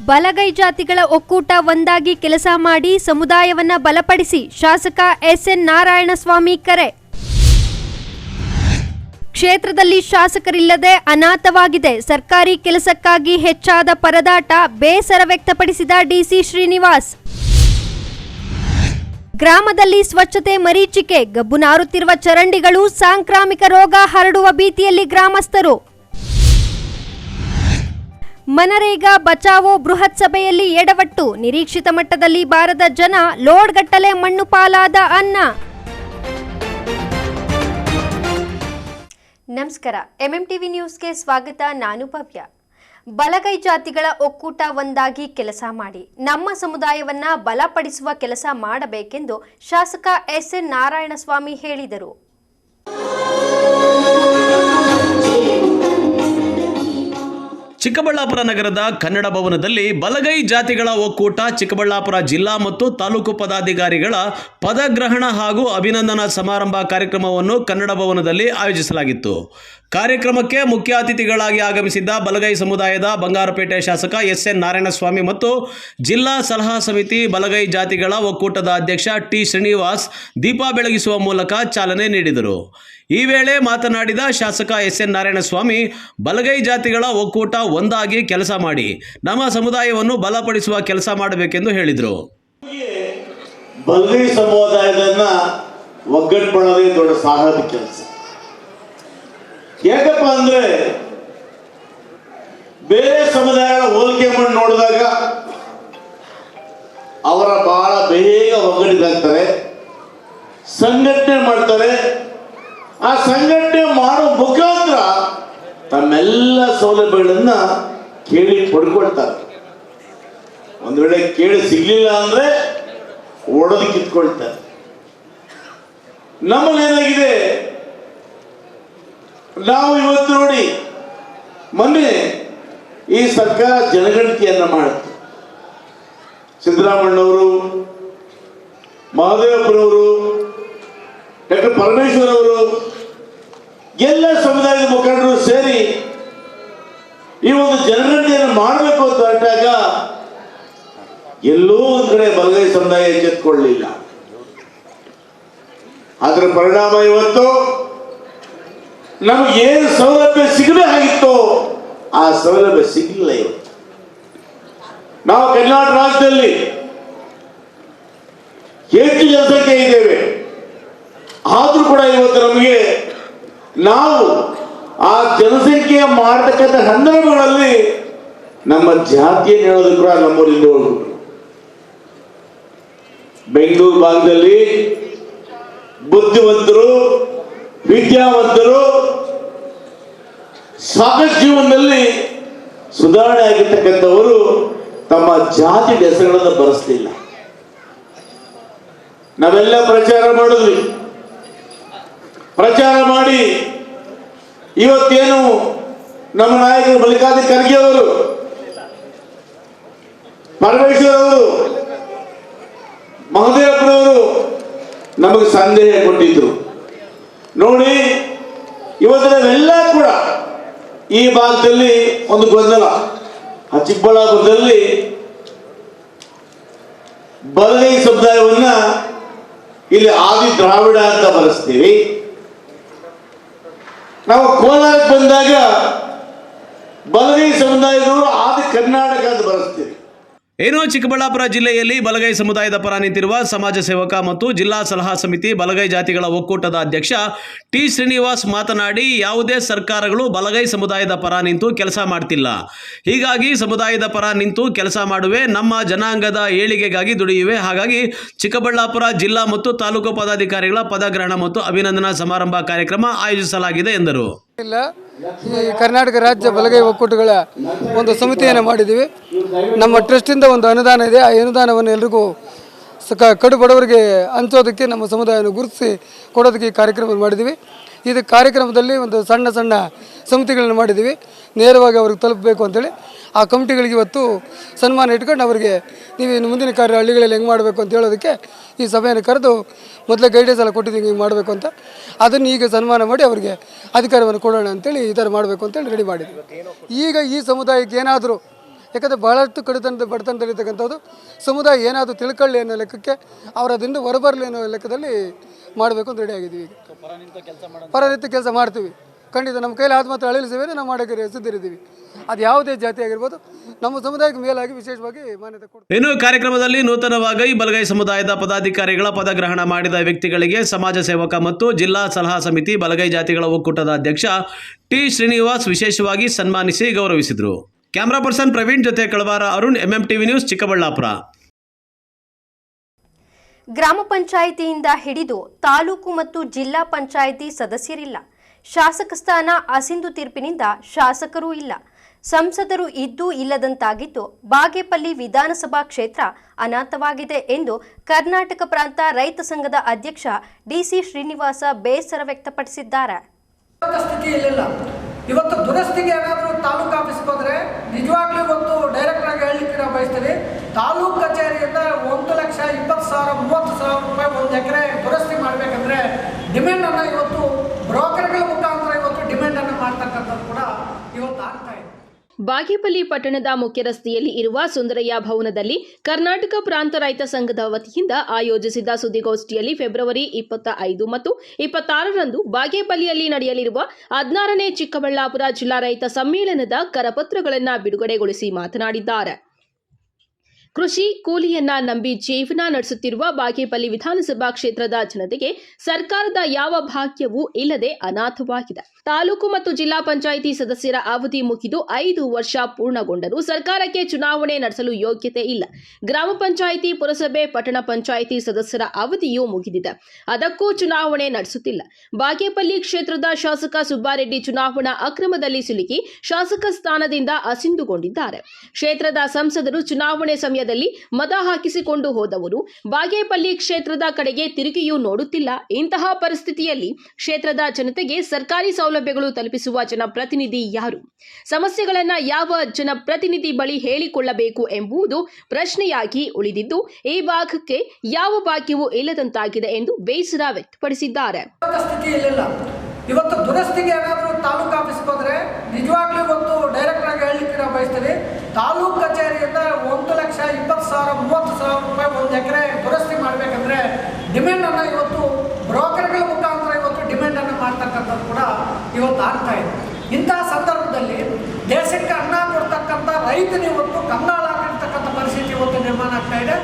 ಬಲಗೈ ಜಾತಿಗಳ ಒಕ್ಕೂಟ ಒಂದಾಗಿ ಕೆಲಸ ಮಾಡಿ ಸಮುದಾಯವನ್ನ ಬಲಪಡಿಸಿ ಶಾಸಕ ಎಸ್.ಎನ್. ನಾರಾಯಣಸ್ವಾಮಿ ಕರೆ. ಕ್ಷೇತ್ರದಲ್ಲಿ ಶಾಸಕರಿಲ್ಲದೆ ಅನಾಥವಾಗಿದೆ. ಸರ್ಕಾರಿ ಕೆಲಸಕ್ಕಾಗಿ ಹೆಚ್ಚಾದ ಪರದಾಟ, ಬೇಸರ ವ್ಯಕ್ತಪಡಿಸಿದ ಡಿಸಿ ಶ್ರೀನಿವಾಸ್. ಗ್ರಾಮದಲ್ಲಿ ಸ್ವಚ್ಛತೆ ಮರೀಚಿಕೆ, ಗಬ್ಬು ನಾರುತ್ತಿರುವ ಚರಂಡಿಗಳು, ಸಾಂಕ್ರಾಮಿಕ ರೋಗ ಹರಡುವ ಭೀತಿಯಲ್ಲಿ ಗ್ರಾಮಸ್ಥರು. ಮನರೇಗಾ ಬಚಾವೋ ಬೃಹತ್ ಸಭೆಯಲ್ಲಿ ಎಡವಟ್ಟು, ನಿರೀಕ್ಷಿತ ಮಟ್ಟದಲ್ಲಿ ಬಾರದ ಜನ, ಲೋಡ್ಗಟ್ಟಲೆ ಮಣ್ಣು ಪಾಲಾದ ಅನ್ನ. ನಮಸ್ಕಾರ, ಎಂಎಂಟಿವಿ ನ್ಯೂಸ್ಗೆ ಸ್ವಾಗತ. ನಾನು ಭವ್ಯ. ಬಲಗೈ ಜಾತಿಗಳ ಒಕ್ಕೂಟ ಒಂದಾಗಿ ಕೆಲಸ ಮಾಡಿ ನಮ್ಮ ಸಮುದಾಯವನ್ನ ಬಲಪಡಿಸುವ ಕೆಲಸ ಮಾಡಬೇಕೆಂದು ಶಾಸಕ ಎಸ್.ಎನ್. ನಾರಾಯಣಸ್ವಾಮಿ ಹೇಳಿದರು. ಚಿಕ್ಕಬಳ್ಳಾಪುರ ನಗರದ ಕನ್ನಡ ಭವನದಲ್ಲಿ ಬಲಗೈ ಜಾತಿಗಳ ಒಕ್ಕೂಟ ಚಿಕ್ಕಬಳ್ಳಾಪುರ ಜಿಲ್ಲಾ ಮತ್ತು ತಾಲೂಕು ಪದಾಧಿಕಾರಿಗಳ ಪದಗ್ರಹಣ ಹಾಗೂ ಅಭಿನಂದನಾ ಸಮಾರಂಭ ಕಾರ್ಯಕ್ರಮವನ್ನು ಕನ್ನಡ ಭವನದಲ್ಲಿ ಆಯೋಜಿಸಲಾಗಿತ್ತು. ಕಾರ್ಯಕ್ರಮಕ್ಕೆ ಮುಖ್ಯ ಅತಿಥಿಗಳಾಗಿ ಆಗಮಿಸಿದ್ದ ಬಲಗೈ ಸಮುದಾಯದ ಬಂಗಾರಪೇಟೆ ಶಾಸಕ ಎಸ್.ಎನ್. ನಾರಾಯಣಸ್ವಾಮಿ ಮತ್ತು ಜಿಲ್ಲಾ ಸಲಹಾ ಸಮಿತಿ ಬಲಗೈ ಜಾತಿಗಳ ಒಕ್ಕೂಟದ ಅಧ್ಯಕ್ಷ ಟಿ. ಶ್ರೀನಿವಾಸ್ ದೀಪ ಬೆಳಗಿಸುವ ಮೂಲಕ ಚಾಲನೆ ನೀಡಿದರು. ಈ ವೇಳೆ ಮಾತನಾಡಿದ ಶಾಸಕ ಎಸ್.ಎನ್. ನಾರಾಯಣಸ್ವಾಮಿ, ಬಲಗೈ ಜಾತಿಗಳ ಒಕ್ಕೂಟ ಒಂದಾಗಿ ಕೆಲಸ ಮಾಡಿ ನಮ್ಮ ಸಮುದಾಯವನ್ನು ಬಲಪಡಿಸುವ ಕೆಲಸ ಮಾಡಬೇಕೆಂದು ಹೇಳಿದರು. ಬಲಗೈ ಸಮುದಾಯದನ್ನ ಒಗ್ಗಟ್ಟುಕೊಳ್ಳೋದೇ ದೊಡ್ಡ ಸಾಹಸ ಕೆಲಸ. ಯಾಕಪ್ಪ ಅಂದ್ರೆ ಬೇರೆ ಸಮುದಾಯಗಳ ಹೋಲಿಕೆ ಮಾಡಿ ನೋಡಿದಾಗ ಅವರ ಬಹಳ ಬೇಗ ಒಗ್ಗಟ್ಟಿದಾಗ್ತಾರೆ, ಸಂಘಟನೆ ಮಾಡ್ತಾರೆ. ಆ ಸಂಘಟನೆ ಮಾಡೋ ಮುಖಾಂತರ ತಮ್ಮೆಲ್ಲ ಸೌಲಭ್ಯಗಳನ್ನ ಕೇಳಿ ಪಡ್ಕೊಳ್ತಾರೆ. ಒಂದು ವೇಳೆ ಕೇಳಿ ಸಿಗ್ಲಿಲ್ಲ ಅಂದ್ರೆ ಒಡೆದು ಕಿತ್ಕೊಳ್ತಾರೆ. ನಮ್ಮಲ್ಲಿ ಏನಾಗಿದೆ, ನಾವು ಇವತ್ತು ನೋಡಿ ಮೊನ್ನೆ ಈ ಸರ್ಕಾರ ಜನಗಣತಿಯನ್ನ ಮಾಡುತ್ತೆ. ಸಿದ್ದರಾಮಣ್ಣವರು, ಮಹದೇವಪ್ಪನವರು, ಡಾಕ್ಟರ್ ಪರಮೇಶ್ವರ್ ಅವರು, ಎಲ್ಲ ಸಮುದಾಯದ ಮುಖಂಡರು ಸೇರಿ ಈ ಒಂದು ಜನಗಣತಿಯನ್ನು ಮಾಡಬೇಕು ಅಂತ ಹೊರಟಾಗ ಎಲ್ಲೋ ಒಂದ್ ಕಡೆ ಬಲಗೈ ಸಮುದಾಯ ಎಚ್ಚೆತ್ತುಕೊಳ್ಳಲಿಲ್ಲ. ಅದರ ಪರಿಣಾಮ ಇವತ್ತು ನಮ್ಗೆ ಏನು ಸೌಲಭ್ಯ ಸಿಗಬೇಕಾಗಿತ್ತೋ ಆ ಸೌಲಭ್ಯ ಸಿಗಲಿಲ್ಲ. ಇವತ್ತು ನಾವು ಕರ್ನಾಟಕ ರಾಜ್ಯದಲ್ಲಿ ಹೆಚ್ಚು ಜನಸಂಖ್ಯೆ ಇದ್ದೇವೆ, ಆದ್ರೂ ಕೂಡ ಇವತ್ತು ನಮಗೆ ನಾವು ಆ ಜನಸಂಖ್ಯೆಯ ಮಾಡತಕ್ಕಂಥ ಸಂದರ್ಭಗಳಲ್ಲಿ ನಮ್ಮ ಜಾತಿಯನ್ನು ಹೇಳೋದು ಕೂಡ ನಮ್ಮೂರಿಂದ ಹೋಗ್ಬಿಟ್ರು. ಬೆಂಗಳೂರು ಭಾಗದಲ್ಲಿ ಬುದ್ಧಿವಂತರು, ವಿದ್ಯಾವಂತರು, ಸಾಕಷ್ಟು ಜೀವನದಲ್ಲಿ ಸುಧಾರಣೆ ಆಗಿರ್ತಕ್ಕಂಥವರು ತಮ್ಮ ಜಾತಿ ಹೆಸರುಗಳನ್ನು ಬರೆಸಲಿಲ್ಲ. ನಾವೆಲ್ಲ ಪ್ರಚಾರ ಮಾಡಿದ್ವಿ. ಪ್ರಚಾರ ಮಾಡಿ ಇವತ್ತೇನು ನಮ್ಮ ನಾಯಕರು ಮಲ್ಲಿಕಾರ್ಜುನ ಖರ್ಗೆ ಅವರು, ಪರಮೇಶ್ವರ್ ಅವರು, ಮಹದೇವಪ್ಪನವರು ನಮಗೆ ಸಂದೇಹ ಕೊಟ್ಟಿದ್ರು. ನೋಡಿ, ಇವತ್ತು ನಾವೆಲ್ಲ ಕೂಡ ಈ ಭಾಗದಲ್ಲಿ ಒಂದು ಗೊಂದಲ. ಆ ಚಿಕ್ಕಬಳ್ಳಾಪುರದಲ್ಲಿ ಬಲಗೈ ಸಮುದಾಯವನ್ನ ಇಲ್ಲಿ ಆದಿ ದ್ರಾವಿಡ ಅಂತ ಬಳಸ್ತೀವಿ. ನಾವು ಕೋಲಾರಕ್ಕೆ ಬಂದಾಗ ಬಲಗೈ ಸಮುದಾಯದವರು ಆದಿ ಕರ್ನಾಟಕ ಅಂತ ಬಳಸ್ತೀವಿ. ಏನು ಚಿಕ್ಕಬಳ್ಳಾಪುರ ಜಿಲ್ಲೆಯಲ್ಲಿ ಬಲಗೈ ಸಮುದಾಯದ ಪರ ನಿಂತಿರುವ ಸಮಾಜ ಸೇವಕ ಮತ್ತು ಜಿಲ್ಲಾ ಸಲಹಾ ಸಮಿತಿ ಬಲಗೈ ಜಾತಿಗಳ ಒಕ್ಕೂಟದ ಅಧ್ಯಕ್ಷ ಟಿ. ಶ್ರೀನಿವಾಸ್ ಮಾತನಾಡಿ, ಯಾವುದೇ ಸರ್ಕಾರಗಳು ಬಲಗೈ ಸಮುದಾಯದ ಪರ ನಿಂತು ಕೆಲಸ ಮಾಡ್ತಿಲ್ಲ. ಹೀಗಾಗಿ ಸಮುದಾಯದ ಪರ ನಿಂತು ಕೆಲಸ ಮಾಡುವೆ, ನಮ್ಮ ಜನಾಂಗದ ಏಳಿಗೆಗಾಗಿ ದುಡಿಯುವೆ. ಹಾಗಾಗಿ ಚಿಕ್ಕಬಳ್ಳಾಪುರ ಜಿಲ್ಲಾ ಮತ್ತು ತಾಲೂಕು ಪದಾಧಿಕಾರಿಗಳ ಪದಗ್ರಹಣ ಮತ್ತು ಅಭಿನಂದನಾ ಸಮಾರಂಭ ಕಾರ್ಯಕ್ರಮ ಆಯೋಜಿಸಲಾಗಿದೆ ಎಂದರು. ಈ ಕರ್ನಾಟಕ ರಾಜ್ಯ ಬಲಗೈ ಒಕ್ಕೂಟಗಳ ಒಂದು ಸಮಿತಿಯನ್ನು ಮಾಡಿದ್ದೀವಿ. ನಮ್ಮ ಟ್ರಸ್ಟಿಂದ ಒಂದು ಅನುದಾನ ಇದೆ. ಆ ಅನುದಾನವನ್ನು ಎಲ್ರಿಗೂ ಕಡು ಬಡವರಿಗೆ ಹಂಚೋದಕ್ಕೆ ನಮ್ಮ ಸಮುದಾಯವನ್ನು ಗುರುತಿಸಿ ಕೊಡೋದಕ್ಕೆ ಈ ಕಾರ್ಯಕ್ರಮ ಮಾಡಿದ್ದೀವಿ. ಇದು ಕಾರ್ಯಕ್ರಮದಲ್ಲಿ ಒಂದು ಸಣ್ಣ ಸಣ್ಣ ಸಮಿತಿಗಳನ್ನು ಮಾಡಿದ್ದೀವಿ. ನೇರವಾಗಿ ಅವ್ರಿಗೆ ತಲುಪಬೇಕು ಅಂತೇಳಿ ಆ ಕಮಿಟಿಗಳಿಗೆ ಇವತ್ತು ಸನ್ಮಾನ ಇಟ್ಕೊಂಡು ಅವರಿಗೆ ನೀವು ಇನ್ನು ಮುಂದಿನ ಕಾರ್ಯ ಹಳ್ಳಿಗಳಲ್ಲಿ ಹೆಂಗೆ ಮಾಡಬೇಕು ಅಂತ ಹೇಳೋದಕ್ಕೆ ಈ ಸಭೆಯನ್ನು ಕರೆದು ಮೊದಲೇ ಗೈಡೆನ್ಸ್ ಎಲ್ಲ ಕೊಟ್ಟಿದ್ದೀವಿ ಹಿಂಗೆ ಮಾಡಬೇಕು ಅಂತ. ಅದನ್ನು ಈಗ ಸನ್ಮಾನ ಮಾಡಿ ಅವರಿಗೆ ಅಧಿಕಾರವನ್ನು ಕೊಡೋಣ ಅಂತೇಳಿ ಈ ಥರ ಮಾಡಬೇಕು ಅಂತೇಳಿ ರೆಡಿ ಮಾಡಿದ್ವಿ. ಈಗ ಈ ಸಮುದಾಯಕ್ಕೆ ಏನಾದರೂ ಯಾಕಂದರೆ ಭಾಳಷ್ಟು ಬಡತನದಲ್ಲಿರ್ತಕ್ಕಂಥದ್ದು ಸಮುದಾಯ ಏನಾದರೂ ತಿಳ್ಕೊಳ್ಳಿ ಅನ್ನೋ ಲೆಕ್ಕಕ್ಕೆ ಅವರು ಅದರಿಂದ ಹೊರಬರಲಿ ಅನ್ನೋ ಲೆಕ್ಕದಲ್ಲಿ ಮಾಡಬೇಕು ಅಂತ ರೆಡಿಯಾಗಿದ್ದೀವಿ. ಈಗ ಪರನಿತ್ಯ ಕೆಲಸ ಮಾಡ್ತೀವಿ. ಖಂಡಿತ ನಮ್ಮ ಕೈಲಿ ಆದ ಮಾತ್ರ ಅಳಿಲು ಸೇವೆ ನಾವು ಮಾಡೋಕ್ಕೆ ಸಿದ್ಧರಿದ್ದೀವಿ. ಅದು ಯಾವುದೇ ಜಾತಿ ಆಗಿರ್ಬೋದು, ನಮ್ಮ ಸಮುದಾಯಕ್ಕೆ ಮೇಲಾಗಿ ವಿಶೇಷವಾಗಿ ಮಾನ್ಯತೆ ಕೊಡ್ತೀವಿ. ಇನ್ನು ಕಾರ್ಯಕ್ರಮದಲ್ಲಿ ನೂತನವಾಗಿ ಬಲಗೈ ಸಮುದಾಯದ ಪದಾಧಿಕಾರಿಗಳ ಪದಗ್ರಹಣ ಮಾಡಿದ ವ್ಯಕ್ತಿಗಳಿಗೆ ಸಮಾಜ ಸೇವಕ ಮತ್ತು ಜಿಲ್ಲಾ ಸಲಹಾ ಸಮಿತಿ ಬಲಗೈ ಜಾತಿಗಳ ಒಕ್ಕೂಟದ ಅಧ್ಯಕ್ಷ ಟಿ ಶ್ರೀನಿವಾಸ್ ವಿಶೇಷವಾಗಿ ಸನ್ಮಾನಿಸಿ ಗೌರವಿಸಿದರು. ಕ್ಯಾಮರಾ ಪರ್ಸನ್ ಪ್ರವೀಣ್ ಜೊತೆ ಕಳವಾರ ಅರುಣ್, MMTV ನ್ಯೂಸ್, ಚಿಕ್ಕಬಳ್ಳಾಪುರ. ಗ್ರಾಮ ಪಂಚಾಯಿತಿಯಿಂದ ಹಿಡಿದು ತಾಲೂಕು ಮತ್ತು ಜಿಲ್ಲಾ ಪಂಚಾಯಿತಿ ಸದಸ್ಯರಿಲ್ಲ. ಶಾಸಕ ಸ್ಥಾನ ಅಸಿಂಧು ತೀರ್ಪಿನಿಂದ ಶಾಸಕರೂ ಇಲ್ಲ. ಸಂಸದರು ಇದ್ದೂ ಇಲ್ಲದಂತಾಗಿದ್ದು ಬಾಗೇಪಲ್ಲಿ ವಿಧಾನಸಭಾ ಕ್ಷೇತ್ರ ಅನಾಥವಾಗಿದೆ ಎಂದು ಕರ್ನಾಟಕ ಪ್ರಾಂತ ರೈತ ಸಂಘದ ಅಧ್ಯಕ್ಷ ಡಿಸಿ ಶ್ರೀನಿವಾಸ ಬೇಸರ ವ್ಯಕ್ತಪಡಿಸಿದ್ದಾರೆ. ಇವತ್ತು ದುರಸ್ತಿಗೆ ಏನಾದರೂ ತಾಲೂಕು ಆಫೀಸ್ಗೆ ಹೋದರೆ ನಿಜವಾಗ್ಲೂ ಇವತ್ತು ಡೈರೆಕ್ಟ್ ಆಗಿ ಹೇಳಲಿಕ್ಕೆ ನಾವು ಬಯಸ್ತೀವಿ. ತಾಲೂಕು ಕಚೇರಿಯಿಂದ 1,20,000 30,000 ರೂಪಾಯಿ ಒಂದು ಎಕರೆ ದುರಸ್ತಿ ಮಾಡಬೇಕಂದ್ರೆ ಡಿಮ್ಯಾಂಡನ್ನು ಇವತ್ತು ಬ್ರೋಕರ್ಗಳ ಮುಖಾಂತರ ಇವತ್ತು ಡಿಮ್ಯಾಂಡನ್ನು ಮಾಡ್ತಕ್ಕಂಥದ್ದು ಕೂಡ ಇವತ್ತು ಆಗ್ತಾ ಇದೆ. ಬಾಗೇಪಲ್ಲಿ ಪಟ್ಟಣದ ಮುಖ್ಯ ರಸ್ತೆಯಲ್ಲಿ ಇರುವ ಸುಂದರಯ್ಯ ಭವನದಲ್ಲಿ ಕರ್ನಾಟಕ ಪ್ರಾಂತ ರೈತ ಸಂಘದ ವತಿಯಿಂದ ಆಯೋಜಿಸಿದ್ದ ಸುದ್ದಿಗೋಷ್ಠಿಯಲ್ಲಿ ಫೆಬ್ರವರಿ 25 ಮತ್ತು 26ರಂದು ಬಾಗೇಪಲ್ಲಿಯಲ್ಲಿ ನಡೆಯಲಿರುವ 16ನೇ ಚಿಕ್ಕಬಳ್ಳಾಪುರ ಜಿಲ್ಲಾ ರೈತ ಸಮ್ಮೇಳನದ ಕರಪತ್ರಗಳನ್ನು ಬಿಡುಗಡೆಗೊಳಿಸಿ ಮಾತನಾಡಿದ್ದಾರೆ. ಕೃಷಿ ಕೂಲಿಯನ್ನ ನಂಬಿ ಜೀವನ ನಡೆಸುತ್ತಿರುವ ಬಾಗೇಪಲ್ಲಿ ವಿಧಾನಸಭಾ ಕ್ಷೇತ್ರದ ಜನತೆಗೆ ಸರ್ಕಾರದ ಯಾವ ಭಾಗ್ಯವೂ ಇಲ್ಲದೆ ಅನಾಥವಾಗಿದೆ. ತಾಲೂಕು ಮತ್ತು ಜಿಲ್ಲಾ ಪಂಚಾಯಿತಿ ಸದಸ್ಯರ ಅವಧಿ ಮುಗಿದು 5 ವರ್ಷ ಪೂರ್ಣಗೊಂಡರೂ ಸರ್ಕಾರಕ್ಕೆ ಚುನಾವಣೆ ನಡೆಸಲು ಯೋಗ್ಯತೆ ಇಲ್ಲ. ಗ್ರಾಮ ಪಂಚಾಯಿತಿ, ಪುರಸಭೆ, ಪಟ್ಟಣ ಪಂಚಾಯಿತಿ ಸದಸ್ಯರ ಅವಧಿಯೂ ಮುಗಿದಿದೆ, ಅದಕ್ಕೂ ಚುನಾವಣೆ ನಡೆಸುತ್ತಿಲ್ಲ. ಬಾಗೇಪಲ್ಲಿ ಕ್ಷೇತ್ರದ ಶಾಸಕ ಸುಬ್ಬಾರೆಡ್ಡಿ ಚುನಾವಣಾ ಅಕ್ರಮದಲ್ಲಿ ಸಿಲುಕಿ ಶಾಸಕ ಸ್ಥಾನದಿಂದ ಅಸಿಂಧುಗೊಂಡಿದ್ದಾರೆ. ಕ್ಷೇತ್ರದ ಸಂಸದರು ಚುನಾವಣೆ ಸಮಯದಲ್ಲಿ ಮತ ಹಾಕಿಸಿಕೊಂಡು ಹೋದವರು ಬಾಗೇಪಲ್ಲಿ ಕ್ಷೇತ್ರದ ಕಡೆಗೆ ತಿರುಗಿಯೂ ನೋಡುತ್ತಿಲ್ಲ. ಇಂತಹ ಪರಿಸ್ಥಿತಿಯಲ್ಲಿ ಕ್ಷೇತ್ರದ ಜನತೆಗೆ ಸರ್ಕಾರಿ ಸೌಲಭ್ಯಗಳು ತಲುಪಿಸುವ ಜನಪ್ರತಿನಿಧಿ ಯಾರು? ಸಮಸ್ಯೆಗಳನ್ನು ಯಾವ ಜನಪ್ರತಿನಿಧಿ ಬಳಿ ಹೇಳಿಕೊಳ್ಳಬೇಕು ಎಂಬುದು ಪ್ರಶ್ನೆಯಾಗಿ ಉಳಿದಿದ್ದು ಈ ಭಾಗಕ್ಕೆ ಯಾವ ಭಾಗ್ಯವೂ ಇಲ್ಲದಂತಾಗಿದೆ ಎಂದು ಬೇಸರ ವ್ಯಕ್ತಪಡಿಸಿದ್ದಾರೆ. ಇವತ್ತು ದುರಸ್ತಿಗೆ ಏನಾದರೂ ತಾಲೂಕು ಆಫೀಸ್ಗೆ ಹೋದರೆ ನಿಜವಾಗ್ಲೂ ಇವತ್ತು ಡೈರೆಕ್ಟ್ ಆಗಿ ಹೇಳಲಿಕ್ಕೆ ನಾವು ಬಯಸ್ತೀವಿ. ತಾಲೂಕು ಕಚೇರಿಯಿಂದ 1,20,000 30,000 ರೂಪಾಯಿ ಒಂದು ಎಕರೆ ದುರಸ್ತಿ ಮಾಡಬೇಕಂದ್ರೆ ಡಿಮ್ಯಾಂಡನ್ನು ಇವತ್ತು ಬ್ರೋಕರ್ಗಳ ಮುಖಾಂತರ ಇವತ್ತು ಡಿಮ್ಯಾಂಡನ್ನು ಮಾಡ್ತಕ್ಕಂಥದ್ದು ಕೂಡ ಇವತ್ತು ಆಗ್ತಾ ಇದೆ. ಇಂತಹ ಸಂದರ್ಭದಲ್ಲಿ ದೇಶಕ್ಕೆ ಅನ್ನ ಕೊಡ್ತಕ್ಕಂಥ ರೈತರು ಇವತ್ತು ಕಂಗಾಲಾಗಿರ್ತಕ್ಕಂಥ ಪರಿಸ್ಥಿತಿ ಇವತ್ತು ನಿರ್ಮಾಣ ಆಗ್ತಾ ಇದೆ.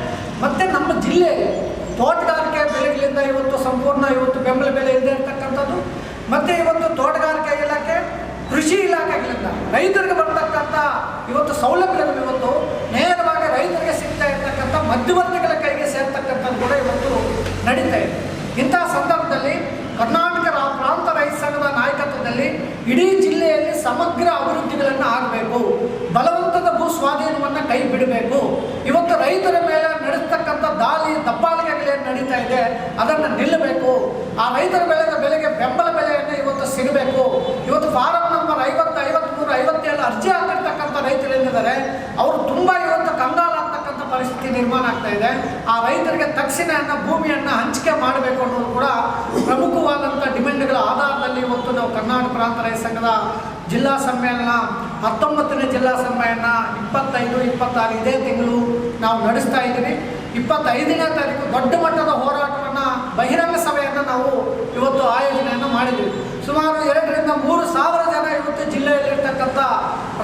ಮತ್ತು ನಮ್ಮ ಜಿಲ್ಲೆ ತೋಟಗಾರಿಕೆ ಬೆಳೆಗಳಿಂದ ಇವತ್ತು ಸಂಪೂರ್ಣ ಇವತ್ತು ಬೆಂಬಲ ಬೆಲೆ ಇಲ್ಲದೆ ಇರ್ತಕ್ಕಂಥದ್ದು, ಮತ್ತು ಇವತ್ತು ತೋಟಗಾರಿಕೆ ಇಲಾಖೆ, ಕೃಷಿ ಇಲಾಖೆಗಳಿಂದ ರೈತರಿಗೆ ಬರ್ತಕ್ಕಂಥ ಇವತ್ತು ಸೌಲಭ್ಯಗಳು ಇವತ್ತು ನೇರವಾಗಿ ರೈತರಿಗೆ ಸಿಗ್ತಾ ಇರ್ತಕ್ಕಂಥ ಮಧ್ಯವರ್ತಿಗಳ ಕೈಗೆ ಸೇರ್ತಕ್ಕಂಥದ್ದು ಕೂಡ ಇವತ್ತು ನಡೀತಾ ಇದೆ. ಇಂತಹ ಸಂದರ್ಭದಲ್ಲಿ ಕರ್ನಾಟಕ ಪ್ರಾಂತ ರೈತ ಸಂಘದ ನಾಯಕತ್ವದಲ್ಲಿ ಇಡೀ ಜಿಲ್ಲೆಯಲ್ಲಿ ಸಮಗ್ರ ಅಭಿವೃದ್ಧಿಗಳನ್ನು ಆಗಬೇಕು. ಬಲವಂತದ ಭೂ ಸ್ವಾಧೀನವನ್ನು ಕೈ ಬಿಡಬೇಕು. ಇವತ್ತು ರೈತರ ಮೇಲೆ ನಡೆಸ್ತಕ್ಕಂಥ ದಾಳಿ ದಬ್ಬಾಳಿಕೆಗಳೇನು ನಡೀತಾ ಇದೆ ಅದನ್ನು ನಿಲ್ಲಬೇಕು. ಆ ರೈತರ ಬೆಳೆಗೆ ಬೆಂಬಲ ಬೆಲೆಯನ್ನು ಇವತ್ತು ಸಿಗಬೇಕು. ಇವತ್ತು ಫಾರಂ ನಂಬರ್ 50, 53, 57 ಅರ್ಜಿ ಹಾಕಿರ್ತಕ್ಕಂಥ ರೈತರು ಏನಿದ್ದಾರೆ ಅವರು ತುಂಬ ಇವತ್ತು ಕಂಗಾಲಾಗ್ತಕ್ಕಂಥ ಪರಿಸ್ಥಿತಿ ನಿರ್ಮಾಣ ಆಗ್ತಾ ಇದೆ. ಆ ರೈತರಿಗೆ ತಕ್ಷಣ ಭೂಮಿಯನ್ನು ಹಂಚಿಕೆ ಮಾಡಬೇಕು ಅನ್ನೋದು ಕೂಡ ಪ್ರಮುಖವಾದಂಥ ಡಿಮ್ಯಾಂಡ್ಗಳ ಆಧಾರದಲ್ಲಿ ಇವತ್ತು ನಾವು ಕರ್ನಾಟಕ ಪ್ರಾಂತ ರೈತ ಸಂಘದ ಜಿಲ್ಲಾ ಸಮ್ಮೇಳನ 19ನೇ ಜಿಲ್ಲಾ ಸಮ್ಮೇಳನ 25, 26 ಇದೇ ತಿಂಗಳು ನಾವು ನಡೆಸ್ತಾ ಇದ್ದೀವಿ. 25ನೇ ತಾರೀಕು ದೊಡ್ಡ ಮಟ್ಟದ ಹೋರಾಟವನ್ನು, ಬಹಿರಂಗ ಸಭೆಯನ್ನು ನಾವು ಇವತ್ತು ಆಯೋಜನೆಯನ್ನು ಮಾಡಿದ್ದೀವಿ. ಸುಮಾರು 2,000 ರಿಂದ 3,000 ಜನ ಇವತ್ತು ಜಿಲ್ಲೆಯಲ್ಲಿರ್ತಕ್ಕಂಥ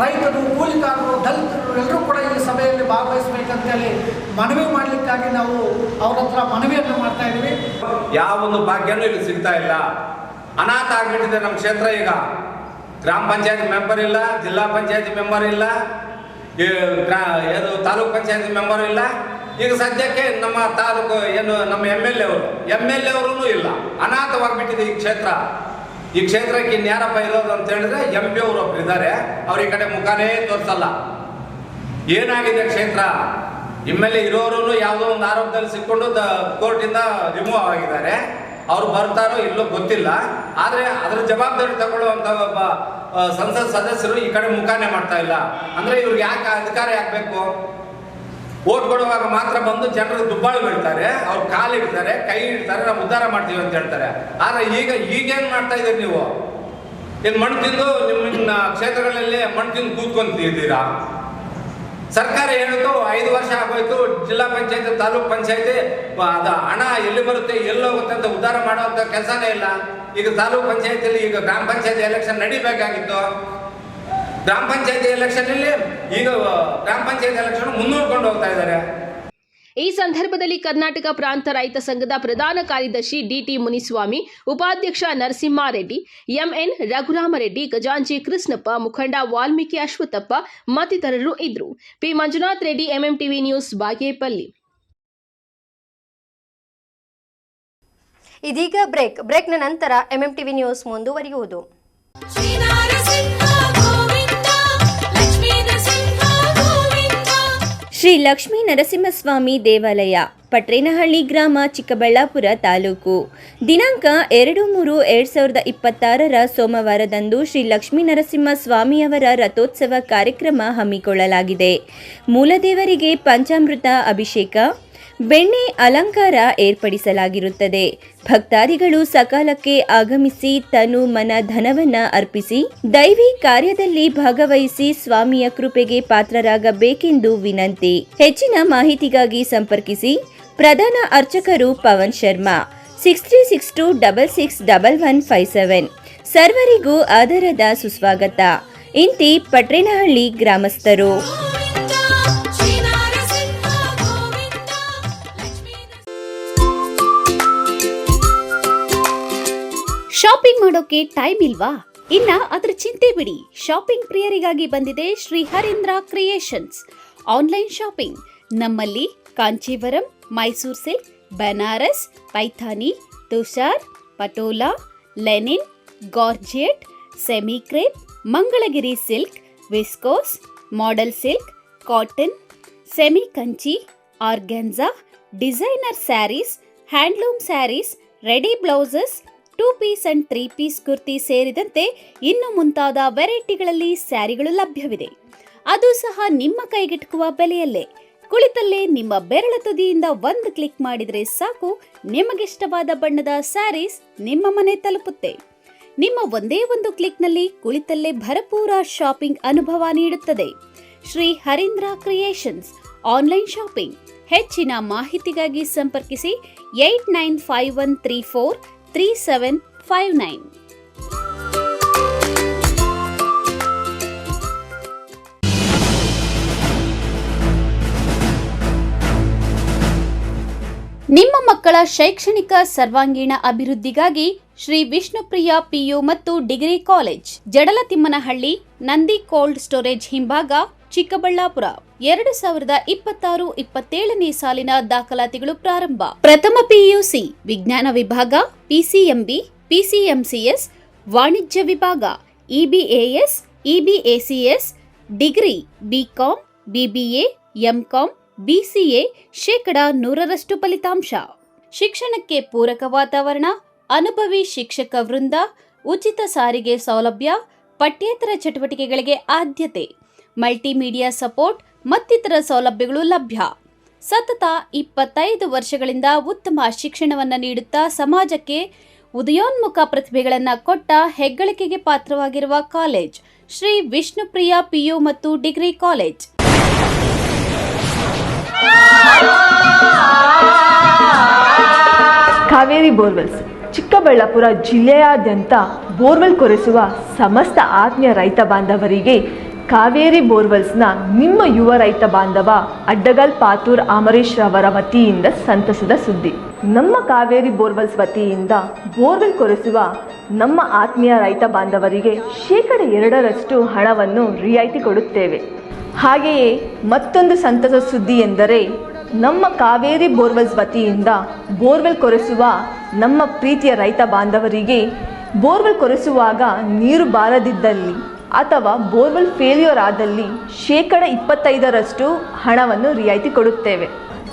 ರೈತರು, ಕೂಲಿಕಾರರು, ದಲಿತರು ಎಲ್ಲರೂ ಕೂಡ ಈ ಸಭೆಯಲ್ಲಿ ಭಾಗವಹಿಸಬೇಕಂತೇಳಿ ಮನವಿ ಮಾಡಲಿಕ್ಕಾಗಿ ನಾವು ಅವ್ರ ಹತ್ರ ಮನವಿಯನ್ನು ಮಾಡ್ತಾ ಇದ್ದೀವಿ. ಯಾವೊಂದು ಭಾಗ್ಯನೂ ಇಲ್ಲಿ ಸಿಗ್ತಾ ಇಲ್ಲ. ಅನಾಥ ಆಗಿಬಿಟ್ಟಿದೆ ನಮ್ಮ ಕ್ಷೇತ್ರ. ಈಗ ಗ್ರಾಮ ಪಂಚಾಯತಿ ಮೆಂಬರ್ ಇಲ್ಲ, ಜಿಲ್ಲಾ ಪಂಚಾಯತಿ ಮೆಂಬರ್ ಇಲ್ಲ, ಏನು ತಾಲೂಕ್ ಪಂಚಾಯತಿ ಮೆಂಬರ್ ಇಲ್ಲ. ಈಗ ಸದ್ಯಕ್ಕೆ ನಮ್ಮ ತಾಲೂಕು ಏನು ನಮ್ಮ MLA ಅವರೂ ಇಲ್ಲ. ಅನಾಥವಾಗಿಬಿಟ್ಟಿದೆ ಈ ಕ್ಷೇತ್ರ. ಈ ಕ್ಷೇತ್ರಕ್ಕೆ ಇನ್ಯಾರಪ್ಪ ಇರೋದು ಅಂತ ಹೇಳಿದ್ರೆ MP ಅವರು ಒಬ್ರು ಇದ್ದಾರೆ, ಅವ್ರ ಈ ಕಡೆ ಮುಖಾನೇ ತೋರಿಸಲ್ಲ. ಏನಾಗಿದೆ ಕ್ಷೇತ್ರ? MLA ಇರೋರು ಯಾವುದೋ ಒಂದು ಆರೋಪದಲ್ಲಿ ಸಿಕ್ಕೊಂಡು ಕೋರ್ಟಿಂದ ರಿಮೂವ್ ಆಗಿದ್ದಾರೆ. ಅವ್ರು ಬರ್ತಾರೋ ಇಲ್ಲೋ ಗೊತ್ತಿಲ್ಲ. ಆದರೆ ಅದರ ಜವಾಬ್ದಾರಿ ತಗೊಳ್ಳುವಂಥ ಒಬ್ಬ ಸಂಸತ್ ಸದಸ್ಯರು ಈ ಕಡೆ ಮುಖಾನೇ ಮಾಡ್ತಾ ಇಲ್ಲ. ಅಂದರೆ ಇವ್ರಿಗೆ ಯಾಕೆ ಅಧಿಕಾರ ಯಾಕಬೇಕು? ಓಟ್ ಕೊಡುವಾಗ ಮಾತ್ರ ಬಂದು ಜನರಿಗೆ ದುಬ್ಬಾಳು ಬೀಳ್ತಾರೆ, ಅವ್ರು ಕಾಲು ಇಡ್ತಾರೆ, ಕೈ ಇಡ್ತಾರೆ, ನಾವು ಉದ್ಧಾರ ಮಾಡ್ತೀವಿ ಅಂತ ಹೇಳ್ತಾರೆ. ಆದರೆ ಈಗೇನು ಮಾಡ್ತಾ ಇದ್ದೀರಿ ನೀವು? ಏನು ಮಣ್ಣು ತಿಂದು ನಿಮ್ಮ ಕ್ಷೇತ್ರಗಳಲ್ಲಿ ಮಣ್ಣು ತಿಂದು ಕೂತ್ಕೊಂತಿದ್ದೀರಾ? ಸರ್ಕಾರ ಹೇಳಿತು 5 ವರ್ಷ ಆಗೋಯ್ತು, ಜಿಲ್ಲಾ ಪಂಚಾಯತ್ ತಾಲೂಕ್ ಪಂಚಾಯತಿ ಅದ ಹಣ ಎಲ್ಲಿ ಬರುತ್ತೆ ಎಲ್ಲೋಗುತ್ತೆ ಅಂತ ಉದ್ಧಾರ ಮಾಡುವಂತ ಕೆಲಸನೇ ಇಲ್ಲ. ಈಗ ತಾಲೂಕ್ ಪಂಚಾಯತಿಯಲ್ಲಿ ಈಗ ಗ್ರಾಮ ಪಂಚಾಯತಿ ಎಲೆಕ್ಷನ್ ನಡಿಬೇಕಾಗಿತ್ತು. ಗ್ರಾಮ ಪಂಚಾಯತಿ ಎಲೆಕ್ಷನ್ ಅಲ್ಲಿ ಈಗ ಗ್ರಾಮ ಪಂಚಾಯತಿ ಎಲೆಕ್ಷನ್ ಮುಂದೂಡ್ಕೊಂಡು ಹೋಗ್ತಾ ಇದ್ದಾರೆ. ಈ ಸಂದರ್ಭದಲ್ಲಿ ಕರ್ನಾಟಕ ಪ್ರಾಂತ ರೈತ ಸಂಘದ ಪ್ರಧಾನ ಕಾರ್ಯದರ್ಶಿ ಡಿಟಿ ಮುನಿಸ್ವಾಮಿ, ಉಪಾಧ್ಯಕ್ಷ ನರಸಿಂಹಾರೆಡ್ಡಿ, ಎಂಎನ್ ರಘುರಾಮರೆಡ್ಡಿ, ಖಜಾಂಚಿ ಕೃಷ್ಣಪ್ಪ, ಮುಖಂಡ ವಾಲ್ಮೀಕಿ ಅಶ್ವತ್ಥಪ್ಪ ಮತ್ತಿತರರು ಇದ್ದರು. P Manjunath Reddy, MMTV news, Bagepalli. ಇದೀಗ ಬ್ರೇಕ್ನ ನಂತರ ಎಂಎಂಟಿವಿ ನ್ಯೂಸ್ ಮುಂದುವರಿಯುವುದು. ಶ್ರೀ ಲಕ್ಷ್ಮೀ ನರಸಿಂಹಸ್ವಾಮಿ ದೇವಾಲಯ, ಪಟ್ರೇನಹಳ್ಳಿ ಗ್ರಾಮ, ಚಿಕ್ಕಬಳ್ಳಾಪುರ ತಾಲೂಕು. ದಿನಾಂಕ 2/3/2026 ಸೋಮವಾರದಂದು ಶ್ರೀ ಲಕ್ಷ್ಮೀ ನರಸಿಂಹ ಸ್ವಾಮಿಯವರ ರಥೋತ್ಸವ ಕಾರ್ಯಕ್ರಮ ಹಮ್ಮಿಕೊಳ್ಳಲಾಗಿದೆ. ಮೂಲದೇವರಿಗೆ ಪಂಚಾಮೃತ ಅಭಿಷೇಕ, ಬೆಣ್ಣೆ ಅಲಂಕಾರ ಏರ್ಪಡಿಸಲಾಗಿರುತ್ತದೆ. ಭಕ್ತಾದಿಗಳು ಸಕಾಲಕ್ಕೆ ಆಗಮಿಸಿ ತನು ಮನ ಧನವನ್ನ ಅರ್ಪಿಸಿ ದೈವಿ ಕಾರ್ಯದಲ್ಲಿ ಭಾಗವಹಿಸಿ ಸ್ವಾಮಿಯ ಕೃಪೆಗೆ ಪಾತ್ರರಾಗಬೇಕೆಂದು ವಿನಂತಿ. ಹೆಚ್ಚಿನ ಮಾಹಿತಿಗಾಗಿ ಸಂಪರ್ಕಿಸಿ ಪ್ರಧಾನ ಅರ್ಚಕರು ಪವನ್ ಶರ್ಮಾ 6362661157. ಸರ್ವರಿಗೂ ಆದರದ ಸುಸ್ವಾಗತ. ಇಂತಿ ಪಟ್ರೇನಹಳ್ಳಿ ಗ್ರಾಮಸ್ಥರು. ಶಾಪಿಂಗ್ ಮಾಡೋಕೆ ಟೈಮ್ ಇಲ್ವಾ? ಇನ್ನ ಅದರ ಚಿಂತೆ ಬಿಡಿ. ಶಾಪಿಂಗ್ ಪ್ರಿಯರಿಗಾಗಿ ಬಂದಿದೆ Shri Harindra creations online shopping. ನಮ್ಮಲ್ಲಿ Kanchivaram, Mysuru silk, Banaras, Paithani, Tussar, Patola, linen, georgette, semi crepe, Mangalagiri silk, viscose, model silk, cotton, semi Kanchi, organza, designer sarees, handloom sarees, ready blouses, 2 piece and 3 piece kurti ಸೇರಿದಂತೆ ಇನ್ನು ಮುಂತಾದ ವೆರೈಟಿಗಳಲ್ಲಿ ಸ್ಯಾರಿಗಳು ಲಭ್ಯವಿದೆ. ಅದು ಸಹ ನಿಮ್ಮ ಕೈಗೆಟುಕುವ ಬೆಲೆಯಲ್ಲೇ. ಕುಳಿತಲ್ಲೇ ನಿಮ್ಮ ಬೆರಳ ತುದಿಯಿಂದ ಒಂದು ಕ್ಲಿಕ್ ಮಾಡಿದರೆ ಸಾಕು, ನಿಮಗಿಷ್ಟವಾದ ಬಣ್ಣದ ಸ್ಯಾರೀಸ್ ನಿಮ್ಮ ಮನೆ ತಲುಪುತ್ತೆ. ನಿಮ್ಮ ಒಂದೇ ಒಂದು ಕ್ಲಿಕ್ನಲ್ಲಿ ಕುಳಿತಲ್ಲೇ ಭರಪೂರ ಶಾಪಿಂಗ್ ಅನುಭವ ನೀಡುತ್ತದೆ. Shri Harindra creations online shopping. ಹೆಚ್ಚಿನ ಮಾಹಿತಿಗಾಗಿ ಸಂಪರ್ಕಿಸಿ 8951343759. ನಿಮ್ಮ ಮಕ್ಕಳ ಶೈಕ್ಷಣಿಕ ಸರ್ವಾಂಗೀಣ ಅಭಿವೃದ್ಧಿಗಾಗಿ ಶ್ರೀ ವಿಷ್ಣುಪ್ರಿಯ ಪಿಯು ಮತ್ತು degree college, Jadalatimmanahalli, Nandi cold storage ಹಿಂಭಾಗ, ಚಿಕ್ಕಬಳ್ಳಾಪುರ. 2026-27ನೇ ಸಾಲಿನ ದಾಖಲಾತಿಗಳು ಪ್ರಾರಂಭ. ಪ್ರಥಮ ಪಿಯುಸಿ ವಿಜ್ಞಾನ ವಿಭಾಗ, ಪಿಸಿಎಂಬಿ, ಪಿಸಿಎಂಸಿಎಸ್, ವಾಣಿಜ್ಯ ವಿಭಾಗ, EBAS, EBACS, degree BCom, BBA, MCom, BCA 100% ಫಲಿತಾಂಶ. ಶಿಕ್ಷಣಕ್ಕೆ ಪೂರಕ ವಾತಾವರಣ, ಅನುಭವಿ ಶಿಕ್ಷಕ ವೃಂದ, ಉಚಿತ ಸಾರಿಗೆ ಸೌಲಭ್ಯ, ಪಠ್ಯೇತರ ಚಟುವಟಿಕೆಗಳಿಗೆ ಆದ್ಯತೆ, ಮಲ್ಟಿಮೀಡಿಯಾ ಸಪೋರ್ಟ್ ಮತ್ತಿತರ ಸೌಲಭ್ಯಗಳು ಲಭ್ಯ. ಸತತ 25 ವರ್ಷಗಳಿಂದ ಉತ್ತಮ ಶಿಕ್ಷಣವನ್ನು ನೀಡುತ್ತಾ ಸಮಾಜಕ್ಕೆ ಉದಯೋನ್ಮುಖ ಪ್ರತಿಭೆಗಳನ್ನು ಕೊಟ್ಟ ಹೆಗ್ಗಳಿಕೆಗೆ ಪಾತ್ರವಾಗಿರುವ ಕಾಲೇಜ್ ಶ್ರೀ ವಿಷ್ಣುಪ್ರಿಯ ಪಿಯು ಮತ್ತು degree college. Kaveri borewells, Chikkaballapur ಜಿಲ್ಲೆಯಾದ್ಯಂತ ಬೋರ್ವೆಲ್ ಕೊರೆಸುವ ಸಮಸ್ತ ಆತ್ಮೀಯ ರೈತ ಬಾಂಧವರಿಗೆ ಕಾವೇರಿ ಬೋರ್ವೆಲ್ಸ್ನ ನಿಮ್ಮ ಯುವ ರೈತ ಬಾಂಧವ ಅಡ್ಡಗಲ್ ಪಾತೂರ್ ಅಮರೀಶ್ ರವರ ವತಿಯಿಂದ ಸಂತಸದ ಸುದ್ದಿ. ನಮ್ಮ ಕಾವೇರಿ ಬೋರ್ವೆಲ್ಸ್ ವತಿಯಿಂದ ಬೋರ್ವೆಲ್ ಕೊರೆಸುವ ನಮ್ಮ ಆತ್ಮೀಯ ರೈತ ಬಾಂಧವರಿಗೆ 2% ಹಣವನ್ನು ರಿಯಾಯಿತಿ ಕೊಡುತ್ತೇವೆ. ಹಾಗೆಯೇ ಮತ್ತೊಂದು ಸಂತಸ ಸುದ್ದಿ ಎಂದರೆ, ನಮ್ಮ ಕಾವೇರಿ ಬೋರ್ವೆಲ್ಸ್ ವತಿಯಿಂದ ಬೋರ್ವೆಲ್ ಕೊರೆಸುವ ನಮ್ಮ ಪ್ರೀತಿಯ ರೈತ ಬಾಂಧವರಿಗೆ ಬೋರ್ವೆಲ್ ಕೊರೆಸುವಾಗ ನೀರು ಬಾರದಿದ್ದಲ್ಲಿ ಅಥವಾ ಬೋರ್ವೆಲ್ ಫೇಲ್ಯೂರ್ ಆದಲ್ಲಿ 25% ಹಣವನ್ನು ರಿಯಾಯಿತಿ ಕೊಡುತ್ತೇವೆ.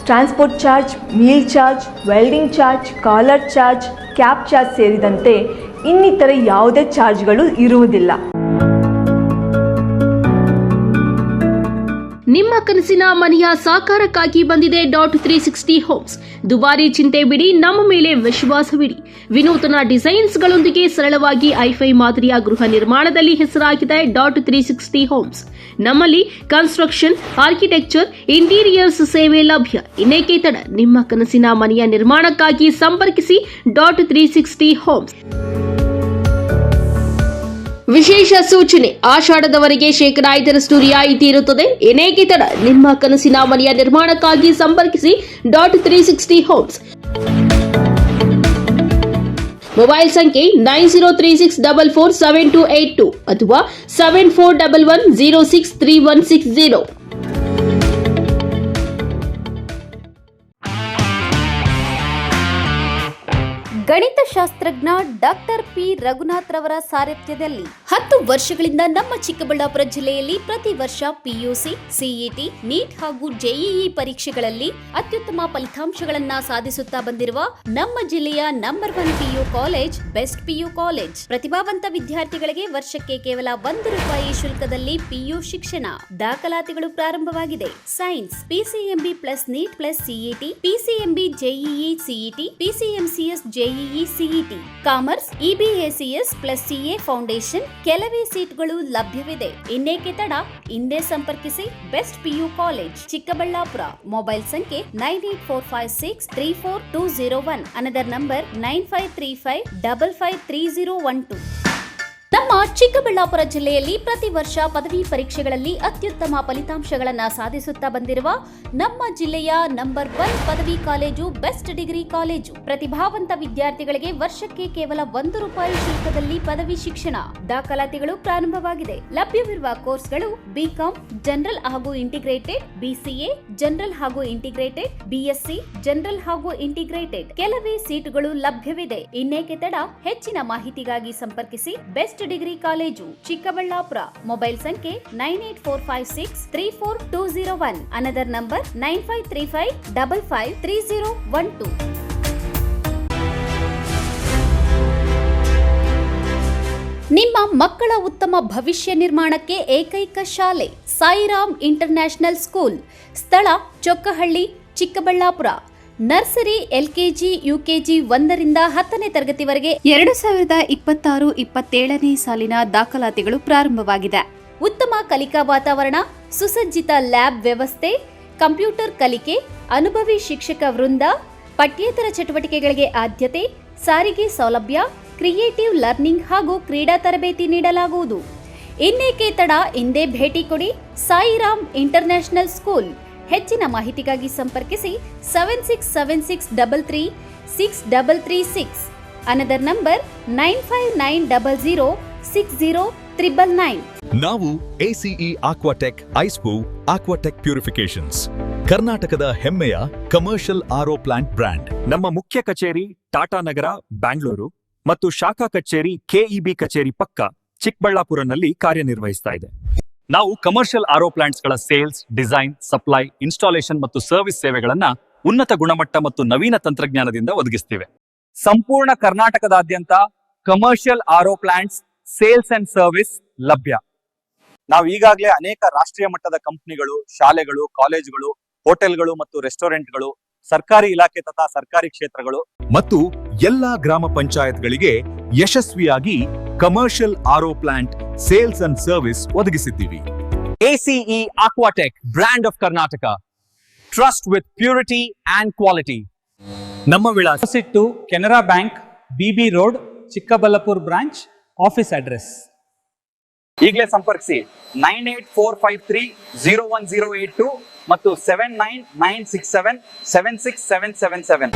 Transport charge, meal charge, welding charge, collar charge, cab charge ಸೇರಿದಂತೆ ಇನ್ನಿತರೆ ಯಾವುದೇ ಚಾರ್ಜ್ಗಳು ಇರುವುದಿಲ್ಲ. ನಿಮ್ಮ ಕನಸಿನ ಮನೆಯ ಸಾಕಾರಕ್ಕಾಗಿ ಬಂದಿದೆ .360 ಹೋಮ್ಸ್. ದುಬಾರಿ ಚಿಂತೆ ಬಿಡಿ, ನಮ್ಮ ಮೇಲೆ ವಿಶ್ವಾಸವಿಡಿ. ವಿನೂತನ ಡಿಸೈನ್ಸ್ಗಳೊಂದಿಗೆ ಸರಳವಾಗಿ ಐಫೈ ಮಾದರಿಯ ಗೃಹ ನಿರ್ಮಾಣದಲ್ಲಿ ಹೆಸರಾಗಿದೆ .360 ಹೋಮ್ಸ್. ನಮ್ಮಲ್ಲಿ ಕನ್ಸ್ಟ್ರಕ್ಷನ್, ಆರ್ಕಿಟೆಕ್ಚರ್, ಇಂಟೀರಿಯರ್ಸ್ ಸೇವೆ ಲಭ್ಯ. ಇನ್ನೇಕೆ ತಡ, ನಿಮ್ಮ ಕನಸಿನ ಮನೆಯ ನಿರ್ಮಾಣಕ್ಕಾಗಿ ಸಂಪರ್ಕಿಸಿ .360 ಹೋಮ್ಸ್. ವಿಶೇಷ ಸೂಚನೆ: ಆಷಾಢದವರೆಗೆ 5% ರಿಯಾಯಿತಿ ಇರುತ್ತದೆ. ಇನ್ನೇಕೆ ತಡ, ನಿಮ್ಮ ಕನಸಿನ ಮನೆಯ ನಿರ್ಮಾಣಕ್ಕಾಗಿ ಸಂಪರ್ಕಿಸಿ .360 ಹೋಮ್ಸ್. ಮೊಬೈಲ್ ಸಂಖ್ಯೆ 9036447282 ಅಥವಾ 7411063160. ಗಣಿತಶಾಸ್ತ್ರಜ್ಞ ಡಾಕ್ಟರ್ ಪಿ ರಘುನಾಥ್ ರವರ ಸಾರಥ್ಯದಲ್ಲಿ 10 ವರ್ಷಗಳಿಂದ ನಮ್ಮ ಚಿಕ್ಕಬಳ್ಳಾಪುರ ಜಿಲ್ಲೆಯಲ್ಲಿ ಪ್ರತಿ ವರ್ಷ ಪಿಯುಸಿ, ಸಿಇಟಿ, ನೀಟ್ ಹಾಗೂ ಜೆಇಇ ಪರೀಕ್ಷೆಗಳಲ್ಲಿ ಅತ್ಯುತ್ತಮ ಫಲಿತಾಂಶಗಳನ್ನ ಸಾಧಿಸುತ್ತಾ ಬಂದಿರುವ ನಮ್ಮ ಜಿಲ್ಲೆಯ number 1 PU college best PU college. ಪ್ರತಿಭಾವಂತ ವಿದ್ಯಾರ್ಥಿಗಳಿಗೆ ವರ್ಷಕ್ಕೆ ಕೇವಲ ₹1 ಶುಲ್ಕದಲ್ಲಿ ಪಿಯು ಶಿಕ್ಷಣ. ದಾಖಲಾತಿಗಳು ಪ್ರಾರಂಭವಾಗಿದೆ. Science PCMB plus NEET plus CET, PCMB JEE CET, PCMCS JEE CET, commerce EBACS plus CA foundation. ಕೆಲವೇ ಸೀಟ್ಗಳು ಲಭ್ಯವಿದೆ. ಇನ್ನೇಕೆ ತಡ, ಹಿಂದೆ ಸಂಪರ್ಕಿಸಿ best PU college, Chikkaballapur. Mobile ಸಂಖ್ಯೆ 9845634201. Another number 9535553012. ನಮ್ಮ ಚಿಕ್ಕಬಳ್ಳಾಪುರ ಜಿಲ್ಲೆಯಲ್ಲಿ ಪ್ರತಿ ವರ್ಷ ಪದವಿ ಪರೀಕ್ಷೆಗಳಲ್ಲಿ ಅತ್ಯುತ್ತಮ ಫಲಿತಾಂಶಗಳನ್ನು ಸಾಧಿಸುತ್ತಾ ಬಂದಿರುವ ನಮ್ಮ ಜಿಲ್ಲೆಯ ನಂಬರ್ 1 ಪದವಿ ಕಾಲೇಜು ಬೆಸ್ಟ್ ಡಿಗ್ರಿ ಕಾಲೇಜು. ಪ್ರತಿಭಾವಂತ ವಿದ್ಯಾರ್ಥಿಗಳಿಗೆ ವರ್ಷಕ್ಕೆ ಕೇವಲ ₹1 ಶುಲ್ಕದಲ್ಲಿ ಪದವಿ ಶಿಕ್ಷಣ. ದಾಖಲಾತಿಗಳು ಪ್ರಾರಂಭವಾಗಿದೆ. ಲಭ್ಯವಿರುವ ಕೋರ್ಸ್ಗಳು ಬಿಕಾಂ ಜನರಲ್ ಹಾಗೂ ಇಂಟಿಗ್ರೇಟೆಡ್, ಬಿಸಿಎ ಜನರಲ್ ಹಾಗೂ ಇಂಟಿಗ್ರೇಟೆಡ್, ಬಿಎಸ್ಸಿ ಜನರಲ್ ಹಾಗೂ ಇಂಟಿಗ್ರೇಟೆಡ್. ಕೆಲವೇ ಸೀಟುಗಳು ಲಭ್ಯವಿದೆ. ಇನ್ನೇಕೆ ತಡ, ಹೆಚ್ಚಿನ ಮಾಹಿತಿಗಾಗಿ ಸಂಪರ್ಕಿಸಿ best degree college, Chikkaballapur. Mobile ಸಂಖ್ಯೆ 9845634201. Another number 9535553012. ನಿಮ್ಮ ಮಕ್ಕಳ ಉತ್ತಮ ಭವಿಷ್ಯ ನಿರ್ಮಾಣಕ್ಕೆ ಏಕೈಕ ಶಾಲೆ ಸಾಯಿರಾಮ್ ಇಂಟರ್ನ್ಯಾಷನಲ್ ಸ್ಕೂಲ್. ಸ್ಥಳ Chokkahalli, Chikkaballapur. Nursery, LKG, UKG 1ರಿಂದ 10ನೇ ತರಗತಿವರೆಗೆ 2026-27ನೇ ಸಾಲಿನ ದಾಖಲಾತಿಗಳು ಪ್ರಾರಂಭವಾಗಿದೆ. ಉತ್ತಮ ಕಲಿಕಾ ವಾತಾವರಣ, ಸುಸಜ್ಜಿತ ಲ್ಯಾಬ್ ವ್ಯವಸ್ಥೆ, ಕಂಪ್ಯೂಟರ್ ಕಲಿಕೆ, ಅನುಭವಿ ಶಿಕ್ಷಕ ವೃಂದ, ಪಠ್ಯೇತರ ಚಟುವಟಿಕೆಗಳಿಗೆ ಆದ್ಯತೆ, ಸಾರಿಗೆ ಸೌಲಭ್ಯ, ಕ್ರಿಯೇಟಿವ್ ಲರ್ನಿಂಗ್ ಹಾಗೂ ಕ್ರೀಡಾ ತರಬೇತಿ ನೀಡಲಾಗುವುದು. ಇನ್ನೇಕೆ ತಡ, ಹಿಂದೆ ಭೇಟಿ ಕೊಡಿ ಸಾಯಿರಾಮ್ ಇಂಟರ್ನ್ಯಾಷನಲ್ ಸ್ಕೂಲ್. ಹೆಚ್ಚಿನ ಮಾಹಿತಿಗಾಗಿ ಸಂಪರ್ಕಿಸಿ 7676336336. Another number 9590060999. ನಾವು ACE ಆಕ್ವಾಟೆಕ್ ಐಸ್ಪೂ ಆಕ್ವಾಟೆಕ್ ಪ್ಯೂರಿಫಿಕೇಶನ್ಸ್, ಕರ್ನಾಟಕದ ಹೆಮ್ಮೆಯ ಕಮರ್ಷಿಯಲ್ ಆರ್ಒ ಪ್ಲಾಂಟ್ ಬ್ರ್ಯಾಂಡ್. ನಮ್ಮ ಮುಖ್ಯ ಕಚೇರಿ ಟಾಟಾ ನಗರ, ಬ್ಯಾಂಗ್ಳೂರು ಮತ್ತು ಶಾಖಾ ಕಚೇರಿ KEB ಕಚೇರಿ ಪಕ್ಕ ಚಿಕ್ಕಬಳ್ಳಾಪುರನಲ್ಲಿ ಕಾರ್ಯನಿರ್ವಹಿಸ್ತಾ ಇದೆ. ನಾವು ಕಮರ್ಷಿಯಲ್ ಆರ್ಒ ಪ್ಲಾಂಟ್ಸ್ಗಳ ಸೇಲ್ಸ್, ಡಿಸೈನ್, ಸಪ್ಲೈ, ಇನ್ಸ್ಟಾಲೇಷನ್ ಮತ್ತು ಸರ್ವಿಸ್ ಸೇವೆಗಳನ್ನ ಉನ್ನತ ಗುಣಮಟ್ಟ ಮತ್ತು ನವೀನ ತಂತ್ರಜ್ಞಾನದಿಂದ ಒದಗಿಸ್ತಿವೆ. ಸಂಪೂರ್ಣ ಕರ್ನಾಟಕದಾದ್ಯಂತ commercial RO plants sales and service ಲಭ್ಯ. ನಾವು ಈಗಾಗಲೇ ಅನೇಕ ರಾಷ್ಟ್ರೀಯ ಮಟ್ಟದ ಕಂಪನಿಗಳು, ಶಾಲೆಗಳು, ಕಾಲೇಜುಗಳು, ಹೋಟೆಲ್ಗಳು ಮತ್ತು ರೆಸ್ಟೋರೆಂಟ್ಗಳು, ಸರ್ಕಾರಿ ಇಲಾಖೆ ತಥಾ ಸರ್ಕಾರಿ ಕ್ಷೇತ್ರಗಳು ಮತ್ತು ಎಲ್ಲಾ ಗ್ರಾಮ ಪಂಚಾಯತ್ಗಳಿಗೆ ಯಶಸ್ವಿಯಾಗಿ commercial RO plant sales and service ಒದಗಿಸಿದ್ದೀವಿ. ACE Aquatech, brand of Karnataka, trust with purity and quality. ನಮ್ಮ ವಿಳಾಸ opposite to Canara bank, BB road, Chikkaballapur branch. Office address ಈಗಲೇ ಸಂಪರ್ಕಿಸಿ 9845301082 ಮತ್ತು 7996776777.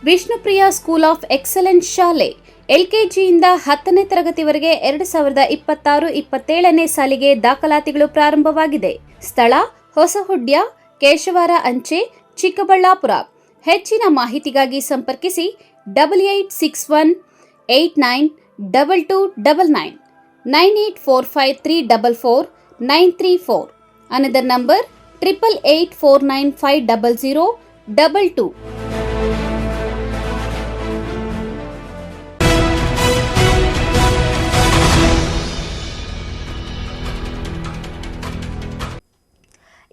ವಿಷ್ಣುಪ್ರಿಯ ಸ್ಕೂಲ್ ಆಫ್ ಎಕ್ಸಲೆನ್ಸ್ ಶಾಲೆ. ಎಲ್ಕೆಜಿಯಿಂದ 10ನೇ ತರಗತಿವರೆಗೆ 2026-27ನೇ ಸಾಲಿಗೆ ದಾಖಲಾತಿಗಳು ಪ್ರಾರಂಭವಾಗಿದೆ. ಸ್ಥಳ ಹೊಸಹುಡ್ಯ, ಕೇಶವಾರ ಅಂಚೆ, ಚಿಕ್ಕಬಳ್ಳಾಪುರ. ಹೆಚ್ಚಿನ ಮಾಹಿತಿಗಾಗಿ ಸಂಪರ್ಕಿಸಿ 8861892299 9845344934. Another number 8884950022.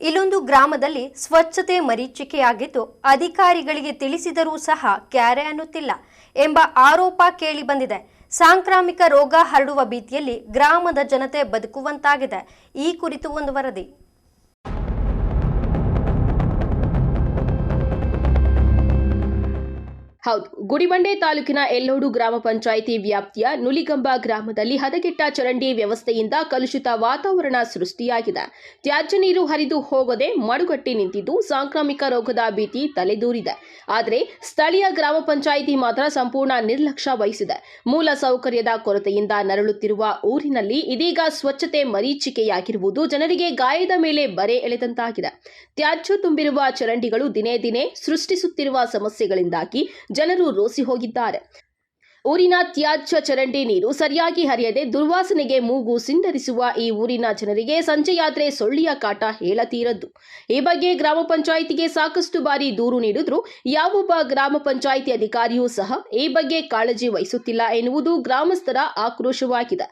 ಇಲ್ಲೊಂದು ಗ್ರಾಮದಲ್ಲಿ ಸ್ವಚ್ಛತೆ ಮರೀಚಿಕೆಯಾಗಿದ್ದು ಅಧಿಕಾರಿಗಳಿಗೆ ತಿಳಿಸಿದರೂ ಸಹ ಕ್ಯಾರೆ ಅನ್ನುತ್ತಿಲ್ಲ ಎಂಬ ಆರೋಪ ಕೇಳಿ ಬಂದಿದೆ. ಸಾಂಕ್ರಾಮಿಕ ರೋಗ ಹರಡುವ ಭೀತಿಯಲ್ಲಿ ಗ್ರಾಮದ ಜನತೆ ಬದುಕುವಂತಾಗಿದೆ. ಈ ಕುರಿತು ಒಂದು ವರದಿ. ಹೌದು, ಗುಡಿಬಂಡೆ ತಾಲೂಕಿನ ಎಲ್ಲೋಡು ಗ್ರಾಮ ಪಂಚಾಯಿತಿ ವ್ಯಾಪ್ತಿಯ ನುಲಿಗಂಬ ಗ್ರಾಮದಲ್ಲಿ ಹದಗೆಟ್ಟ ಚರಂಡಿ ವ್ಯವಸ್ಥೆಯಿಂದ ಕಲುಷಿತ ವಾತಾವರಣ ಸೃಷ್ಟಿಯಾಗಿದೆ. ತ್ಯಾಜ್ಯ ನೀರು ಹರಿದು ಹೋಗದೆ ಮಡುಗಟ್ಟಿ ನಿಂತಿದ್ದು ಸಾಂಕ್ರಾಮಿಕ ರೋಗದ ಭೀತಿ ತಲೆದೂರಿದೆ. ಆದರೆ ಸ್ಥಳೀಯ ಗ್ರಾಮ ಪಂಚಾಯಿತಿ ಮಾತ್ರ ಸಂಪೂರ್ಣ ನಿರ್ಲಕ್ಷ್ಯ ವಹಿಸಿದೆ. ಮೂಲ ಸೌಕರ್ಯದ ಕೊರತೆಯಿಂದ ನರಳುತ್ತಿರುವ ಊರಿನಲ್ಲಿ ಇದೀಗ ಸ್ವಚ್ಛತೆ ಮರೀಚಿಕೆಯಾಗಿರುವುದು ಜನರಿಗೆ ಗಾಯದ ಮೇಲೆ ಬರೆ ಎಳೆದಂತಾಗಿದೆ. ತ್ಯಾಜ್ಯ ತುಂಬಿರುವ ಚರಂಡಿಗಳು ದಿನೇ ದಿನೇ ಸೃಷ್ಟಿಸುತ್ತಿರುವ ಸಮಸ್ಯೆಗಳಿಂದಾಗಿ ಜನರು ರೋಸಿ ಹೋಗಿದ್ದಾರೆ. ಊರಿನ ತ್ಯಾಜ್ಯ ಚರಂಡಿ ನೀರು ಸರಿಯಾಗಿ ಹರಿಯದೆ ದುರ್ವಾಸನೆಗೆ ಮೂಗು ಸಿಂಡರಿಸುವ ಈ ಊರಿನ ಜನರಿಗೆ ಸಂಜೆಯಾದ್ರೆ ಸೊಳ್ಳೆಯ ಕಾಟ ಹೇಳತೀರದ್ದು. ಈ ಬಗ್ಗೆ ಗ್ರಾಮ ಪಂಚಾಯಿತಿಗೆ ಸಾಕಷ್ಟು ಬಾರಿ ದೂರು ನೀಡಿದ್ರೂ ಯಾವೊಬ್ಬ ಗ್ರಾಮ ಪಂಚಾಯಿತಿ ಅಧಿಕಾರಿಯೂ ಸಹ ಈ ಬಗ್ಗೆ ಕಾಳಜಿ ವಹಿಸುತ್ತಿಲ್ಲ ಎನ್ನುವುದು ಗ್ರಾಮಸ್ಥರ ಆಕ್ರೋಶವಾಗಿದೆ.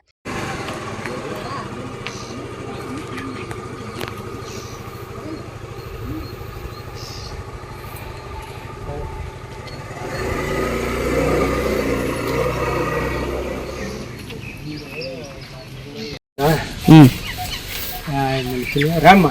ರಾಮ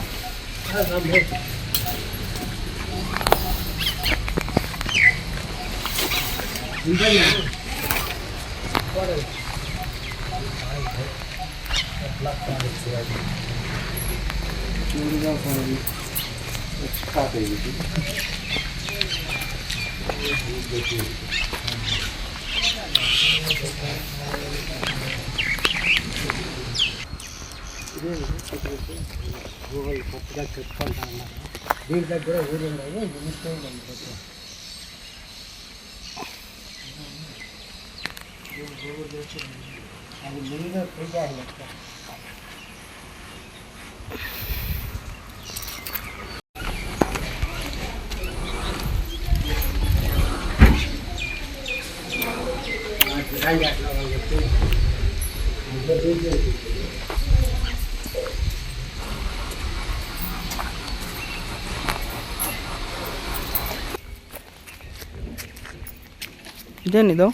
ಇದೇನಿದು?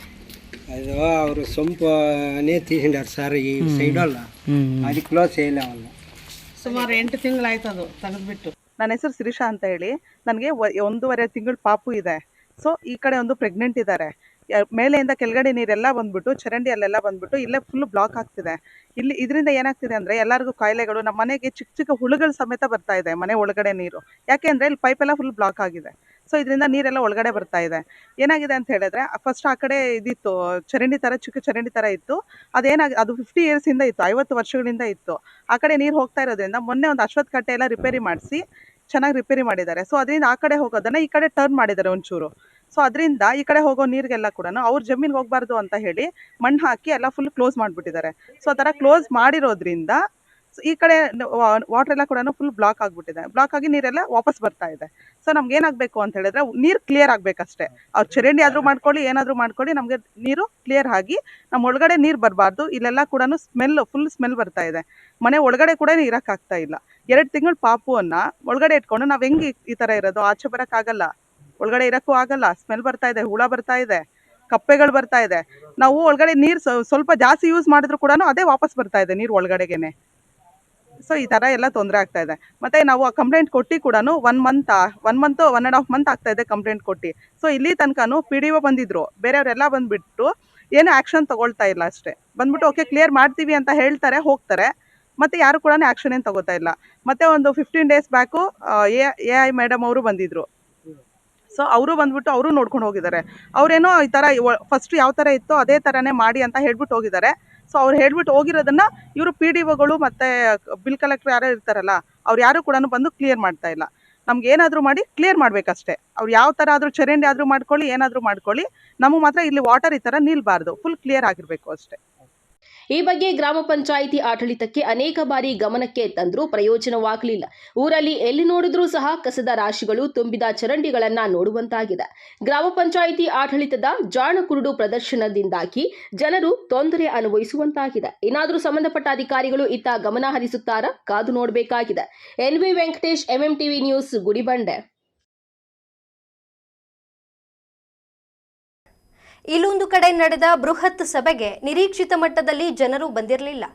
ಅದು ಅವರು ಸೊಂಪನೇ ತೀಸಿಂಡಾರೆ ಸರ್, ಈ ಸೈಡಲ್ಲ ಅದು ಕ್ಲೋಸ್ ಇಲ್ಲ ಅವನು. ಸುಮಾರು 8 ತಿಂಗಳಾಯ್ತು ಅದು ತೆಗೆದ್ಬಿಟ್ಟು. ನನ್ನ ಹೆಸರು ಶಿರೀಷಾ ಅಂತ ಹೇಳಿ. ನನಗೆ 1.5 ತಿಂಗಳ ಪಾಪು ಇದೆ. ಸೊ ಈ ಕಡೆ ಒಂದು ಪ್ರೆಗ್ನೆಂಟ್ ಇದ್ದಾರೆ. ಮೇಲೆಯಿಂದ ಕೆಳಗಡೆ ನೀರೆಲ್ಲ ಬಂದ್ಬಿಟ್ಟು ಚರಂಡಿ ಅಲ್ಲೆಲ್ಲ ಬಂದ್ಬಿಟ್ಟು ಇಲ್ಲೇ ಫುಲ್ ಬ್ಲಾಕ್ ಆಗ್ತಿದೆ. ಇಲ್ಲಿ ಇದರಿಂದ ಏನಾಗ್ತಿದೆ ಅಂದರೆ ಎಲ್ಲರಿಗೂ ಕಾಯಿಲೆಗಳು, ನಮ್ಮ ಮನೆಗೆ ಚಿಕ್ಕ ಚಿಕ್ಕ ಹುಳುಗಳು ಸಮೇತ ಬರ್ತಾ ಇದೆ ಮನೆ ಒಳಗಡೆ ನೀರು. ಯಾಕೆ ಅಂದರೆ ಇಲ್ಲಿ ಪೈಪೆಲ್ಲ ಫುಲ್ ಬ್ಲಾಕ್ ಆಗಿದೆ. ಸೊ ಇದರಿಂದ ನೀರೆಲ್ಲ ಒಳಗಡೆ ಬರ್ತಾ ಇದೆ. ಏನಾಗಿದೆ ಅಂತ ಹೇಳಿದ್ರೆ ಫಸ್ಟ್ ಆ ಕಡೆ ಇದಿತ್ತು ಚರಂಡಿ ಥರ, ಚಿಕ್ಕ ಚರಂಡಿ ಥರ ಇತ್ತು. ಅದು 50 ಇಯರ್ಸಿಂದ ಇತ್ತು, 50 ವರ್ಷಗಳಿಂದ ಇತ್ತು. ಆ ಕಡೆ ನೀರು ಹೋಗ್ತಾ ಇರೋದ್ರಿಂದ ಮೊನ್ನೆ ಒಂದು ಅಶ್ವತ್ಥ ಕಟ್ಟೆ ಎಲ್ಲ ರಿಪೇರಿ ಮಾಡಿಸಿ ಚೆನ್ನಾಗಿ ರಿಪೇರಿ ಮಾಡಿದ್ದಾರೆ. ಸೊ ಅದರಿಂದ ಆ ಕಡೆ ಹೋಗೋದನ್ನು ಈ ಕಡೆ ಟರ್ನ್ ಮಾಡಿದ್ದಾರೆ ಒಂಚೂರು. ಸೊ ಅದರಿಂದ ಈ ಕಡೆ ಹೋಗೋ ನೀರಿಗೆಲ್ಲ ಕೂಡ ಅವ್ರ ಜಮೀನಿಗೆ ಹೋಗಬಾರ್ದು ಅಂತ ಹೇಳಿ ಮಣ್ಣು ಹಾಕಿ ಎಲ್ಲ ಫುಲ್ ಕ್ಲೋಸ್ ಮಾಡಿಬಿಟ್ಟಿದ್ದಾರೆ. ಸೊ ಆ ಥರ ಕ್ಲೋಸ್ ಮಾಡಿರೋದ್ರಿಂದ ಈ ಕಡೆ ವಾಟರ್ ಎಲ್ಲ ಕೂಡ ಫುಲ್ ಬ್ಲಾಕ್ ಆಗಿಬಿಟ್ಟಿದೆ. ಬ್ಲಾಕ್ ಆಗಿ ನೀರೆಲ್ಲ ವಾಪಸ್ ಬರ್ತಾ ಇದೆ. ಸೊ ನಮ್ಗೆ ಏನಾಗಬೇಕು ಅಂತ ಹೇಳಿದ್ರೆ ನೀರು ಕ್ಲಿಯರ್ ಆಗಬೇಕಷ್ಟೇ. ಅವ್ರು ಚರಂಡಿ ಆದರೂ ಮಾಡ್ಕೊಳ್ಳಿ, ಏನಾದರೂ ಮಾಡ್ಕೊಳ್ಳಿ, ನಮಗೆ ನೀರು ಕ್ಲಿಯರ್ ಆಗಿ ನಮ್ಮ ಒಳಗಡೆ ನೀರು ಬರಬಾರ್ದು. ಇಲ್ಲೆಲ್ಲ ಕೂಡ ಫುಲ್ ಸ್ಮೆಲ್ ಬರ್ತಾ ಇದೆ. ಮನೆ ಒಳಗಡೆ ಕೂಡ ಇರೋಕ್ಕಾಗ್ತಾ ಇಲ್ಲ. 2 ತಿಂಗಳ ಪಾಪುವನ್ನು ಒಳಗಡೆ ಇಟ್ಕೊಂಡು ನಾವು ಹೆಂಗೆ ಈ ಥರ ಇರೋದು? ಆಚೆ ಬರೋಕ್ಕಾಗಲ್ಲ, ಒಳಗಡೆ ಇರೋಕ್ಕೂ ಆಗಲ್ಲ. ಸ್ಮೆಲ್ ಬರ್ತಾ ಇದೆ, ಹುಳ ಬರ್ತಾ ಇದೆ, ಕಪ್ಪೆಗಳು ಬರ್ತಾ ಇದೆ. ನಾವು ಒಳಗಡೆ ನೀರು ಸ್ವಲ್ಪ ಜಾಸ್ತಿ ಯೂಸ್ ಮಾಡಿದ್ರು ಕೂಡ ಅದೇ ವಾಪಸ್ ಬರ್ತಾ ಇದೆ ನೀರು ಒಳಗಡೆಗೆ. ಸೊ ಈ ಥರ ಎಲ್ಲ ತೊಂದರೆ ಆಗ್ತಾ ಇದೆ. ಮತ್ತು ನಾವು ಆ ಕಂಪ್ಲೇಂಟ್ ಕೊಟ್ಟು ಕೂಡ 1 1.5 ಮಂತ್ ಆಗ್ತಾ ಇದೆ ಕಂಪ್ಲೇಂಟ್ ಕೊಟ್ಟು. ಸೊ ಇಲ್ಲಿ ತನಕನೂ PDO ಬಂದಿದ್ರು, ಬೇರೆಯವರೆಲ್ಲ ಬಂದುಬಿಟ್ಟು ಏನೂ ಆ್ಯಕ್ಷನ್ ತೊಗೊಳ್ತಾ ಇಲ್ಲ ಅಷ್ಟೇ. ಬಂದ್ಬಿಟ್ಟು ಓಕೆ ಕ್ಲಿಯರ್ ಮಾಡ್ತೀವಿ ಅಂತ ಹೇಳ್ತಾರೆ, ಹೋಗ್ತಾರೆ. ಮತ್ತು ಯಾರು ಕೂಡ ಆ್ಯಕ್ಷನ್ ಏನು ತೊಗೋತಾ ಇಲ್ಲ. ಮತ್ತು ಒಂದು 15 ಡೇಸ್ ಬ್ಯಾಕು AI ಮೇಡಮ್ ಅವರು ಬಂದಿದ್ದರು. ಸೊ ಅವರು ಬಂದ್ಬಿಟ್ಟು ಅವರು ನೋಡ್ಕೊಂಡು ಹೋಗಿದ್ದಾರೆ. ಅವರೇನೋ ಈ ಥರ ಫಸ್ಟ್ ಯಾವ ಥರ ಇತ್ತೋ ಅದೇ ಥರನೇ ಮಾಡಿ ಅಂತ ಹೇಳ್ಬಿಟ್ಟು ಹೋಗಿದ್ದಾರೆ. ಸೊ ಅವ್ರು ಹೇಳ್ಬಿಟ್ಟು ಹೋಗಿರೋದನ್ನು ಇವರು PDOಗಳು ಮತ್ತು ಬಿಲ್ ಕಲೆಕ್ಟರ್ ಯಾರೋ ಇರ್ತಾರಲ್ಲ, ಅವ್ರು ಯಾರು ಕೂಡ ಬಂದು ಕ್ಲಿಯರ್ ಮಾಡ್ತಾ ಇಲ್ಲ. ನಮ್ಗೆ ಏನಾದರೂ ಮಾಡಿ ಕ್ಲಿಯರ್ ಮಾಡಬೇಕಷ್ಟೇ. ಅವ್ರು ಯಾವ ಥರ ಆದರೂ ಚರಂಡಿ ಆದರೂ ಮಾಡ್ಕೊಳ್ಳಿ, ಏನಾದರೂ ಮಾಡ್ಕೊಳ್ಳಿ, ನಮಗೆ ಮಾತ್ರ ಇಲ್ಲಿ ವಾಟರ್ ಈ ಥರ ನಿಲ್ಬಾರ್ದು, ಫುಲ್ ಕ್ಲಿಯರ್ ಆಗಿರಬೇಕು ಅಷ್ಟೇ. ಈ ಬಗ್ಗೆ ಗ್ರಾಮ ಪಂಚಾಯಿತಿ ಆಡಳಿತಕ್ಕೆ ಅನೇಕ ಬಾರಿ ಗಮನಕ್ಕೆ ತಂದರೂ ಪ್ರಯೋಜನವಾಗಲಿಲ್ಲ. ಊರಲ್ಲಿ ಎಲ್ಲಿ ನೋಡಿದ್ರೂ ಸಹ ಕಸದ ರಾಶಿಗಳು ತುಂಬಿದ ಚರಂಡಿಗಳನ್ನ ನೋಡುವಂತಾಗಿದೆ. ಗ್ರಾಮ ಪಂಚಾಯಿತಿ ಆಡಳಿತದ ಜಾಣಕುರುಡು ಪ್ರದರ್ಶನದಿಂದಾಗಿ ಜನರು ತೊಂದರೆ ಅನುಭವಿಸುವಂತಾಗಿದೆ. ಏನಾದರೂ ಸಂಬಂಧಪಟ್ಟ ಅಧಿಕಾರಿಗಳು ಇತ್ತ ಗಮನ ಹರಿಸುತ್ತಾರಾ? ಕಾದು ನೋಡಬೇಕಾಗಿದೆ. N V Venkatesh, MMTV news, Gudibande. ಇಲ್ಲೊಂದು ಕಡೆ ನಡೆದ ಬೃಹತ್ ಸಭೆಗೆ ನಿರೀಕ್ಷಿತ ಮಟ್ಟದಲ್ಲಿ ಜನರು ಬಂದಿರಲಿಲ್ಲ.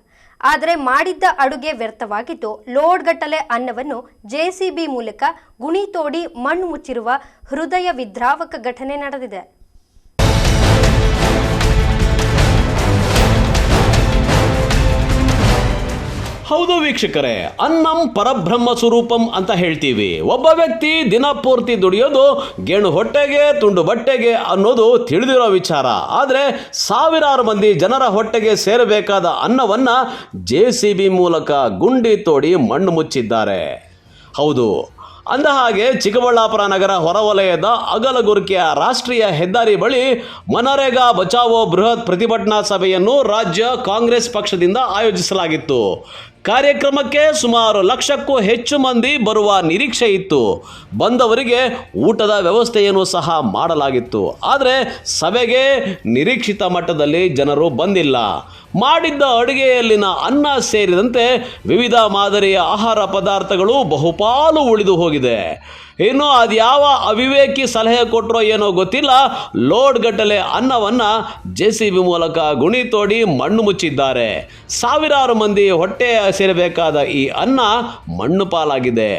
ಆದರೆ ಮಾಡಿದ್ದ ಅಡುಗೆ ವ್ಯರ್ಥವಾಗಿದ್ದು ಲೋಡ್ಗಟ್ಟಲೆ ಅನ್ನವನ್ನು ಜೆಸಿಬಿ ಮೂಲಕ ಗುಣಿ ತೋಡಿ ಮಣ್ಣು ಮುಚ್ಚಿರುವ ಹೃದಯ ವಿದ್ರಾವಕ ಘಟನೆ ನಡೆದಿದೆ. ಹೌದು ವೀಕ್ಷಕರೇ, ಅನ್ನಂ ಪರಬ್ರಹ್ಮ ಸ್ವರೂಪಂ ಅಂತ ಹೇಳ್ತೀವಿ. ಒಬ್ಬ ವ್ಯಕ್ತಿ ದಿನಪೂರ್ತಿ ದುಡಿಯೋದು ಗೇಣು ಹೊಟ್ಟೆಗೆ, ತುಂಡು ಬಟ್ಟೆಗೆ ಅನ್ನೋದು ತಿಳಿದಿರೋ ವಿಚಾರ. ಆದರೆ ಸಾವಿರಾರು ಮಂದಿ ಜನರ ಹೊಟ್ಟೆಗೆ ಸೇರಬೇಕಾದ ಅನ್ನವನ್ನು ಜೆಸಿಬಿ ಮೂಲಕ ಗುಂಡಿ ತೋಡಿ ಮಣ್ಣು ಮುಚ್ಚಿದ್ದಾರೆ. ಹೌದು, ಅಂದ ಹಾಗೆ ಚಿಕ್ಕಬಳ್ಳಾಪುರ ನಗರ ಹೊರವಲಯದ ಅಗಲಗುರ್ಕೆಯ ರಾಷ್ಟ್ರೀಯ ಹೆದ್ದಾರಿ ಬಳಿ ಮನರೇಗಾ ಬಚಾವೋ ಬೃಹತ್ ಪ್ರತಿಭಟನಾ ಸಭೆಯನ್ನು ರಾಜ್ಯ ಕಾಂಗ್ರೆಸ್ ಪಕ್ಷದಿಂದ ಆಯೋಜಿಸಲಾಗಿತ್ತು. ಕಾರ್ಯಕ್ರಮಕ್ಕೆ ಸುಮಾರು 1,00,000ಕ್ಕೂ ಹೆಚ್ಚು ಮಂದಿ ಬರುವ ನಿರೀಕ್ಷೆ ಇತ್ತು. ಬಂದವರಿಗೆ ಊಟದ ವ್ಯವಸ್ಥೆಯನ್ನು ಸಹ ಮಾಡಲಾಗಿತ್ತು. ಆದರೆ ಸಭೆಗೆ ನಿರೀಕ್ಷಿತ ಮಟ್ಟದಲ್ಲಿ ಜನರು ಬಂದಿಲ್ಲ. ಮಾಡಿದ್ದ ಅಡುಗೆಯಲ್ಲಿನ ಅನ್ನ ಸೇರಿದಂತೆ ವಿವಿಧ ಮಾದರಿಯ ಆಹಾರ ಪದಾರ್ಥಗಳು ಬಹುಪಾಲು ಉಳಿದು ಹೋಗಿದೆ. ಇನ್ನು ಅದ್ಯಾವ ಅವಿವೇಕಿ ಸಲಹೆ ಕೊಟ್ಟರೋ ಏನೋ ಗೊತ್ತಿಲ್ಲ, ಲೋಡ್ಗಟ್ಟಲೆ ಅನ್ನವನ್ನು ಜೆಸಿಬಿ ಮೂಲಕ ಗುಣಿ ತೋಡಿ ಮಣ್ಣು ಮುಚ್ಚಿದ್ದಾರೆ. ಸಾವಿರಾರು ಮಂದಿ ಹೊಟ್ಟೆ ಸೇರಬೇಕಾದ ಈ ಅನ್ನ ಮಣ್ಣು ಪಾಲಾಗಿದೆ.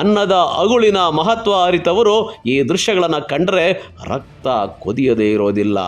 ಅನ್ನದ ಅಗುಳಿನ ಮಹತ್ವ ಅರಿತವರು ಈ ದೃಶ್ಯಗಳನ್ನು ಕಂಡರೆ ರಕ್ತ ಕುದಿಯದೇ ಇರೋದಿಲ್ಲ.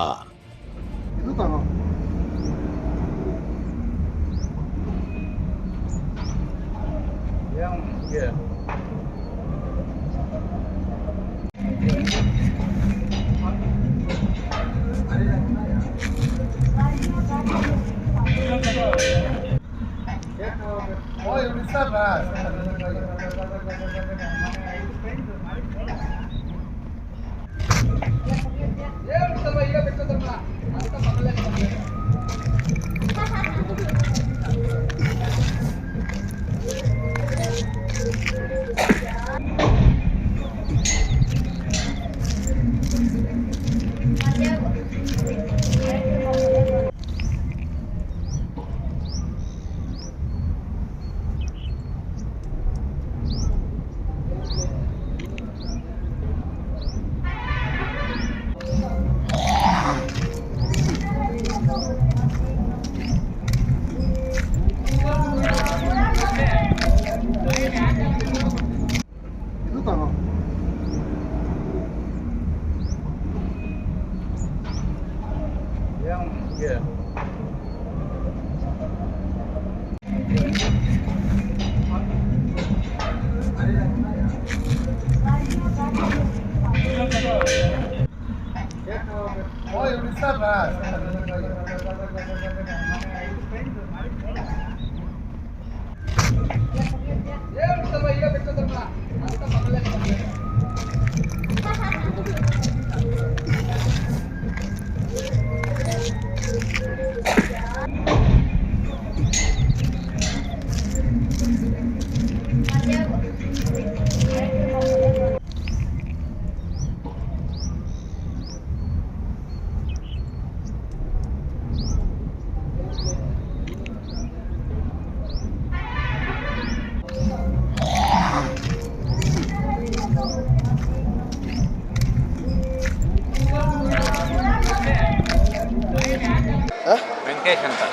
ವೆಂಕಟೇಶ್ ಅಂತ.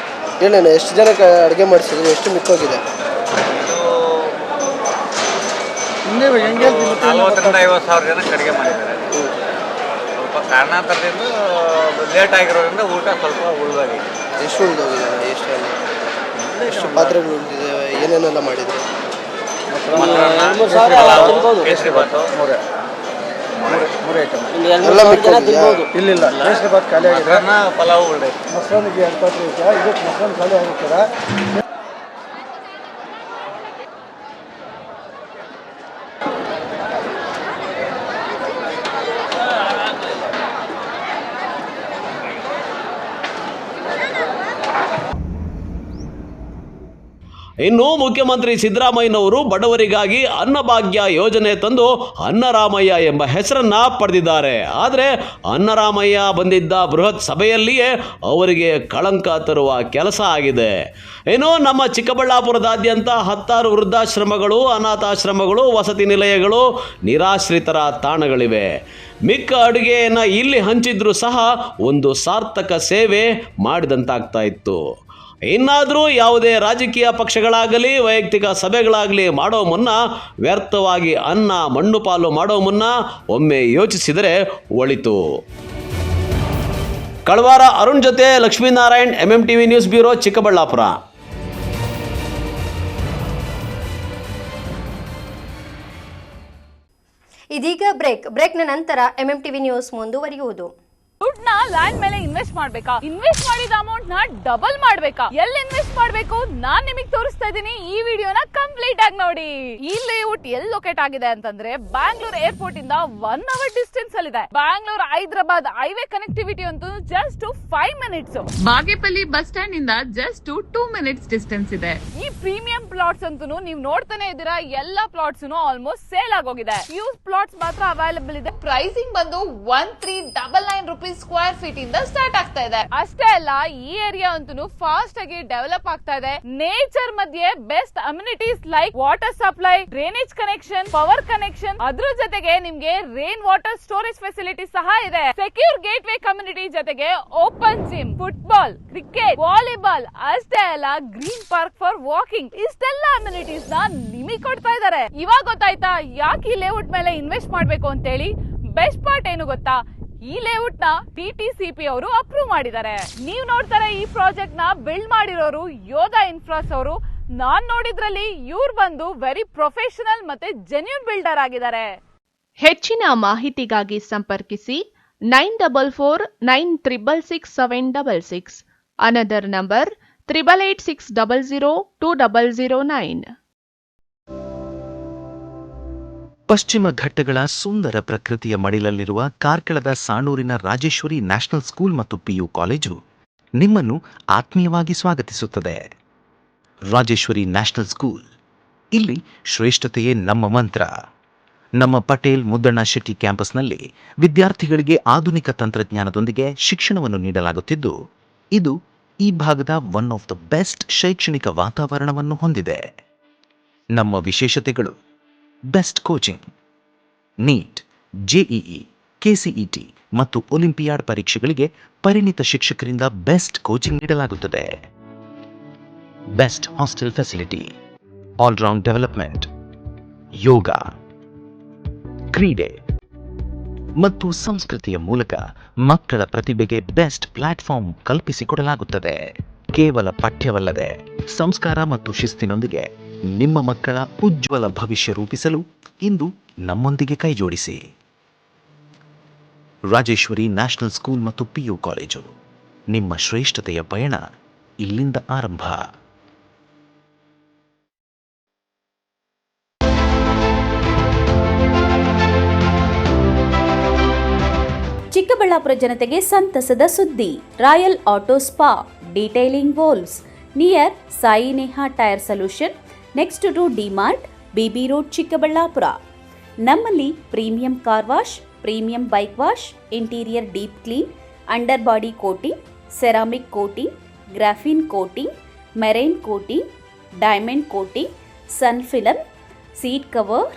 ಏನೇನು ಎಷ್ಟು ಜನಕ್ಕೆ ಅಡುಗೆ ಮಾಡಿಸಿದ್ರು, ಎಷ್ಟು ಮಿಕ್ಕೋಗಿದೆ? 40,000 50,000 ಜನಕ್ಕೆ ಅಡುಗೆ ಮಾಡಿದ್ದಾರೆ. ಸ್ವಲ್ಪ ಕಾರಣಾಂತರದಿಂದ ಲೇಟ್ ಆಗಿರೋದ್ರಿಂದ ಊಟ ಸ್ವಲ್ಪ ಉಳಿದೋಗಿದೆ. ಎಷ್ಟು ಉಳಿದೋಗಿದೆ? ಎಷ್ಟು ಪಾತ್ರೆಗಳು ಉಳಿದಿದೆ? ಏನೇನೆಲ್ಲ ಮಾಡಿದ್ರು? ಕೇಸರಿ ಬಾತು ಮೂರು ಐಟಮ್ ಎಲ್ಲ ಮಿಕ್ಕೋದು? ಇಲ್ಲ, ಕೇಸರಿ ಬಾತ್ ಖಾಲಿ ಆಗಿದೆ. ಪಲಾವ್ ಉಳಿದೈತೆ. ಮೊಸರನಿಗೆ 2 ಪಾತ್ರೆ ಐತೆ. ಇದಕ್ಕೆ ಮೊಸರನ್ನ ಖಾಲಿ ಆಗಿರ್ತಾರೆ. ಇನ್ನು ಮುಖ್ಯಮಂತ್ರಿ ಸಿದ್ದರಾಮಯ್ಯನವರು ಬಡವರಿಗಾಗಿ ಅನ್ನಭಾಗ್ಯ ಯೋಜನೆ ತಂದು ಅನ್ನರಾಮಯ್ಯ ಎಂಬ ಹೆಸರನ್ನ ಪಡೆದಿದ್ದಾರೆ. ಆದರೆ ಅನ್ನರಾಮಯ್ಯ ಬಂದಿದ್ದ ಬೃಹತ್ ಸಭೆಯಲ್ಲಿಯೇ ಅವರಿಗೆ ಕಳಂಕ ತರುವ ಕೆಲಸ ಆಗಿದೆ. ಇನ್ನು ನಮ್ಮ ಚಿಕ್ಕಬಳ್ಳಾಪುರದಾದ್ಯಂತ 10 ವೃದ್ಧಾಶ್ರಮಗಳು, ಅನಾಥಾಶ್ರಮಗಳು, ವಸತಿ ನಿಲಯಗಳು, ನಿರಾಶ್ರಿತರ ತಾಣಗಳಿವೆ. ಮಿಕ್ಕ ಅಡುಗೆಯನ್ನು ಇಲ್ಲಿ ಹಂಚಿದ್ರೂ ಸಹ ಒಂದು ಸಾರ್ಥಕ ಸೇವೆ ಮಾಡಿದಂತಾಗ್ತಾ ಇತ್ತು. ಇನ್ನಾದರೂ ಯಾವುದೇ ರಾಜಕೀಯ ಪಕ್ಷಗಳಾಗಲಿ ವೈಯಕ್ತಿಕ ಸಭೆಗಳಾಗಲಿ ಮಾಡೋ ಮುನ್ನ ವ್ಯರ್ಥವಾಗಿ ಅನ್ನ ಮಣ್ಣು ಪಾಲು ಮಾಡೋ ಮುನ್ನ ಒಮ್ಮೆ ಯೋಚಿಸಿದರೆ ಒಳಿತು. ಕಳವಾರ ಅರುಣ್ ಜೊತೆ Lakshminarayan, MMTV news bureau, Chikkaballapur. ಇದೀಗ ಬ್ರೇಕ್ನ ನಂತರ MMTV ನ್ಯೂಸ್ ಮುಂದುವರಿಯುವುದು. ದುಡ್ಡನ್ನ ಲ್ಯಾಂಡ್ ಮೇಲೆ ಇನ್ವೆಸ್ಟ್ ಮಾಡ್ಬೇಕಾ? ಇನ್ವೆಸ್ಟ್ ಮಾಡಿದ ಅಮೌಂಟ್ ನ ಡಬಲ್ ಮಾಡ್ಬೇಕಾ? ಎಲ್ಲಿ ಇನ್ವೆಸ್ಟ್ ಮಾಡ್ಬೇಕು ನಾನ್ ನಿಮಗೆ ತೋರಿಸ್ತಾ ಇದ್ದೀನಿ. ಈ ವಿಡಿಯೋನ ಕಂಪ್ಲೀಟ್ ಆಗಿ ನೋಡಿ. ಈ ಲೇಔಟ್ ಎಲ್ಲಿ ಲೊಕೇಟ್ ಆಗಿದೆ ಅಂತಂದ್ರೆ ಬ್ಯಾಂಗ್ಳೂರ್ ಏರ್ಪೋರ್ಟ್ ಇಂದ 1 ಅವರ್ ಡಿಸ್ಟೆನ್ಸ್ ಅಲ್ಲಿ ಇದೆ. ಬ್ಯಾಂಗ್ಳೂರ್ ಹೈದರಾಬಾದ್ ಹೈವೇ ಕನೆಕ್ಟಿವಿಟಿ ಅಂತೂ just 5 minutes. Bagepalli bus stand ಇಂದ ಜಸ್ಟ್ 2 ಮಿನಿಟ್ಸ್ ಡಿಸ್ಟೆನ್ಸ್ ಇದೆ. ಈ ಪ್ರೀಮಿಯಂ ಪ್ಲಾಟ್ಸ್ ಅಂತೂ ನೀವು ನೋಡ್ತಾನೆ ಇದ್ದೀರಾ, ಎಲ್ಲಾ ಪ್ಲಾಟ್ಸ್ ಆಲ್ಮೋಸ್ಟ್ ಸೇಲ್ ಆಗೋಗಿದೆ. ಯೂಸ್ ಪ್ಲಾಟ್ಸ್ ಮಾತ್ರ ಅವೈಲೇಬಲ್ ಇದೆ. ಪ್ರೈಸಿಂಗ್ ಬಂದು 1399 ರೂಪೀಸ್ ಸ್ಕ್ವೇರ್ ಫೀಟ್ ಇಂದ ಸ್ಟಾರ್ಟ್ ಆಗ್ತಾ ಇದೆ. ಅಷ್ಟೇ ಅಲ್ಲ, ಈ ಏರಿಯಾ ಅಂತೂ ಫಾಸ್ಟ್ ಆಗಿ ಡೆವಲಪ್ ಆಗ್ತಾ ಇದೆ. ನೇಚರ್ ಮಧ್ಯೆ best amenities like water supply, drainage connection, power connection, ಅದ್ರ ಜೊತೆಗೆ ನಿಮ್ಗೆ ರೈನ್ ವಾಟರ್ ಸ್ಟೋರೇಜ್ ಫೆಸಿಲಿಟಿ ಸಹ ಇದೆ. ಸೆಕ್ಯೂರ್ ಗೇಟ್ ವೇ ಕಮ್ಯುನಿಟಿ ಜೊತೆಗೆ open gym, football, cricket, volleyball, ಅಷ್ಟೇ ಅಲ್ಲ ಗ್ರೀನ್ ಪಾರ್ಕ್ ಫಾರ್ ವಾಕಿಂಗ್, ಇಷ್ಟೆಲ್ಲ ಅಮ್ಯುನಿಟೀಸ್ ನ ನಿಮಗೆ ಕೊಡ್ತಾ ಇದ್ದಾರೆ. ಇವಾಗ ಗೊತ್ತಾಯ್ತಾ ಯಾಕೆ ಈ ಲೇಔಟ್ ಮೇಲೆ ಇನ್ವೆಸ್ಟ್ ಮಾಡ್ಬೇಕು ಅಂತ ಹೇಳಿ? ಬೆಸ್ಟ್ ಪಾರ್ಟ್ ಏನು ಗೊತ್ತಾ? ಈ ಲೇಔಟ್ ನ TTCP ಅವರು ಅಪ್ರೂವ್ ಮಾಡಿದ್ದಾರೆ. ನೀವು ನೋಡ್ತಾರೆ ಈ ಪ್ರಾಜೆಕ್ಟ್ ನ ಬಿಲ್ಡ್ ಮಾಡಿರೋರು ಯೋಧಾ ಇನ್ಫ್ರಾಸ್ ಅವರು. ನಾನ್ ನೋಡಿದ್ರಲ್ಲಿ ಇವ್ರು ಬಂದು ವೆರಿ ಪ್ರೊಫೆಷನಲ್ ಮತ್ತೆ ಜೆನ್ಯೂನ್ ಬಿಲ್ಡರ್ ಆಗಿದ್ದಾರೆ. ಹೆಚ್ಚಿನ ಮಾಹಿತಿಗಾಗಿ ಸಂಪರ್ಕಿಸಿ 9449666766. Another number 8886002009. ಪಶ್ಚಿಮ ಘಟ್ಟಗಳ ಸುಂದರ ಪ್ರಕೃತಿಯ ಮಡಿಲಲ್ಲಿರುವ ಕಾರ್ಕಳದ ಸಾಣೂರಿನ ರಾಜೇಶ್ವರಿ ನ್ಯಾಷನಲ್ ಸ್ಕೂಲ್ ಮತ್ತು PU ಕಾಲೇಜು ನಿಮ್ಮನ್ನು ಆತ್ಮೀಯವಾಗಿ ಸ್ವಾಗತಿಸುತ್ತದೆ. ರಾಜೇಶ್ವರಿ ನ್ಯಾಷನಲ್ ಸ್ಕೂಲ್, ಇಲ್ಲಿ ಶ್ರೇಷ್ಠತೆಯೇ ನಮ್ಮ ಮಂತ್ರ. ನಮ್ಮ ಪಟೇಲ್ ಮುದ್ದಣ್ಣ ಶೆಟ್ಟಿ ಕ್ಯಾಂಪಸ್ನಲ್ಲಿ ವಿದ್ಯಾರ್ಥಿಗಳಿಗೆ ಆಧುನಿಕ ತಂತ್ರಜ್ಞಾನದೊಂದಿಗೆ ಶಿಕ್ಷಣವನ್ನು ನೀಡಲಾಗುತ್ತಿದ್ದು, ಇದು ಈ ಭಾಗದ ಒನ್ ಆಫ್ ದ ಬೆಸ್ಟ್ ಶೈಕ್ಷಣಿಕ ವಾತಾವರಣವನ್ನು ಹೊಂದಿದೆ. ನಮ್ಮ ವಿಶೇಷತೆಗಳು: best coaching, NEET, JEE, KCET ಮತ್ತು ಒಲಿಂಪಿಯಾಡ್ ಪರೀಕ್ಷೆಗಳಿಗೆ ಪರಿಣಿತ ಶಿಕ್ಷಕರಿಂದ ಬೆಸ್ಟ್ ಕೋಚಿಂಗ್ ನೀಡಲಾಗುತ್ತದೆ. Best hostel facility, all round development, yoga, ಕ್ರೀಡೆ ಮತ್ತು ಸಂಸ್ಕೃತಿಯ ಮೂಲಕ ಮಕ್ಕಳ ಪ್ರತಿಭೆಗೆ ಬೆಸ್ಟ್ ಪ್ಲಾಟ್ಫಾರ್ಮ್ ಕಲ್ಪಿಸಿಕೊಡಲಾಗುತ್ತದೆ. ಕೇವಲ ಪಠ್ಯವಲ್ಲದೆ ಸಂಸ್ಕಾರ ಮತ್ತು ಶಿಸ್ತಿನೊಂದಿಗೆ ನಿಮ್ಮ ಮಕ್ಕಳ ಉಜ್ವಲ ಭವಿಷ್ಯ ರೂಪಿಸಲು ಇಂದು ನಮ್ಮೊಂದಿಗೆ ಕೈಜೋಡಿಸಿ. ರಾಜೇಶ್ವರಿ ನ್ಯಾಷನಲ್ ಸ್ಕೂಲ್ ಮತ್ತು PU ಕಾಲೇಜು, ನಿಮ್ಮ ಶ್ರೇಷ್ಠತೆಯ ಪಯಣ ಇಲ್ಲಿಂದ ಆರಂಭ. ಚಿಕ್ಕಬಳ್ಳಾಪುರ ಜನತೆಗೆ ಸಂತಸದ ಸುದ್ದಿ. Royal auto spa, detailing walls, near Sai Neha tyre solution, next to DMart, BB road, Chikkaballapur. ನಮ್ಮಲ್ಲಿ premium car wash, premium bike wash, interior deep clean, under body coating, ceramic coating, graphene coating, marine coating, diamond coating, sun film, seat cover,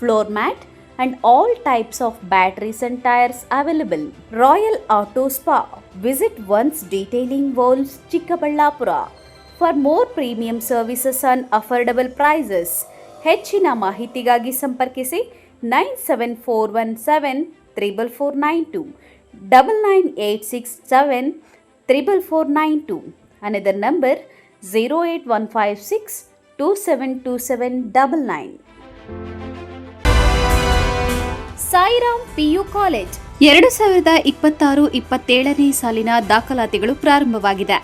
floor mat and all types of batteries and tires available. Royal Auto Spa. Visit once Detailing Walls, Chikkaballapura. For more premium services and affordable prices. ಹೆಚ್ಚಿನ ಮಾಹಿತಿಗಾಗಿ ಸಂಪರ್ಕಿಸಿ 97417 44492 9986744492. Another number 08156 272799. Sairam PU college 2026-27ನೇ ಸಾಲಿನ ದಾಖಲಾತಿಗಳು ಪ್ರಾರಂಭವಾಗಿದೆ.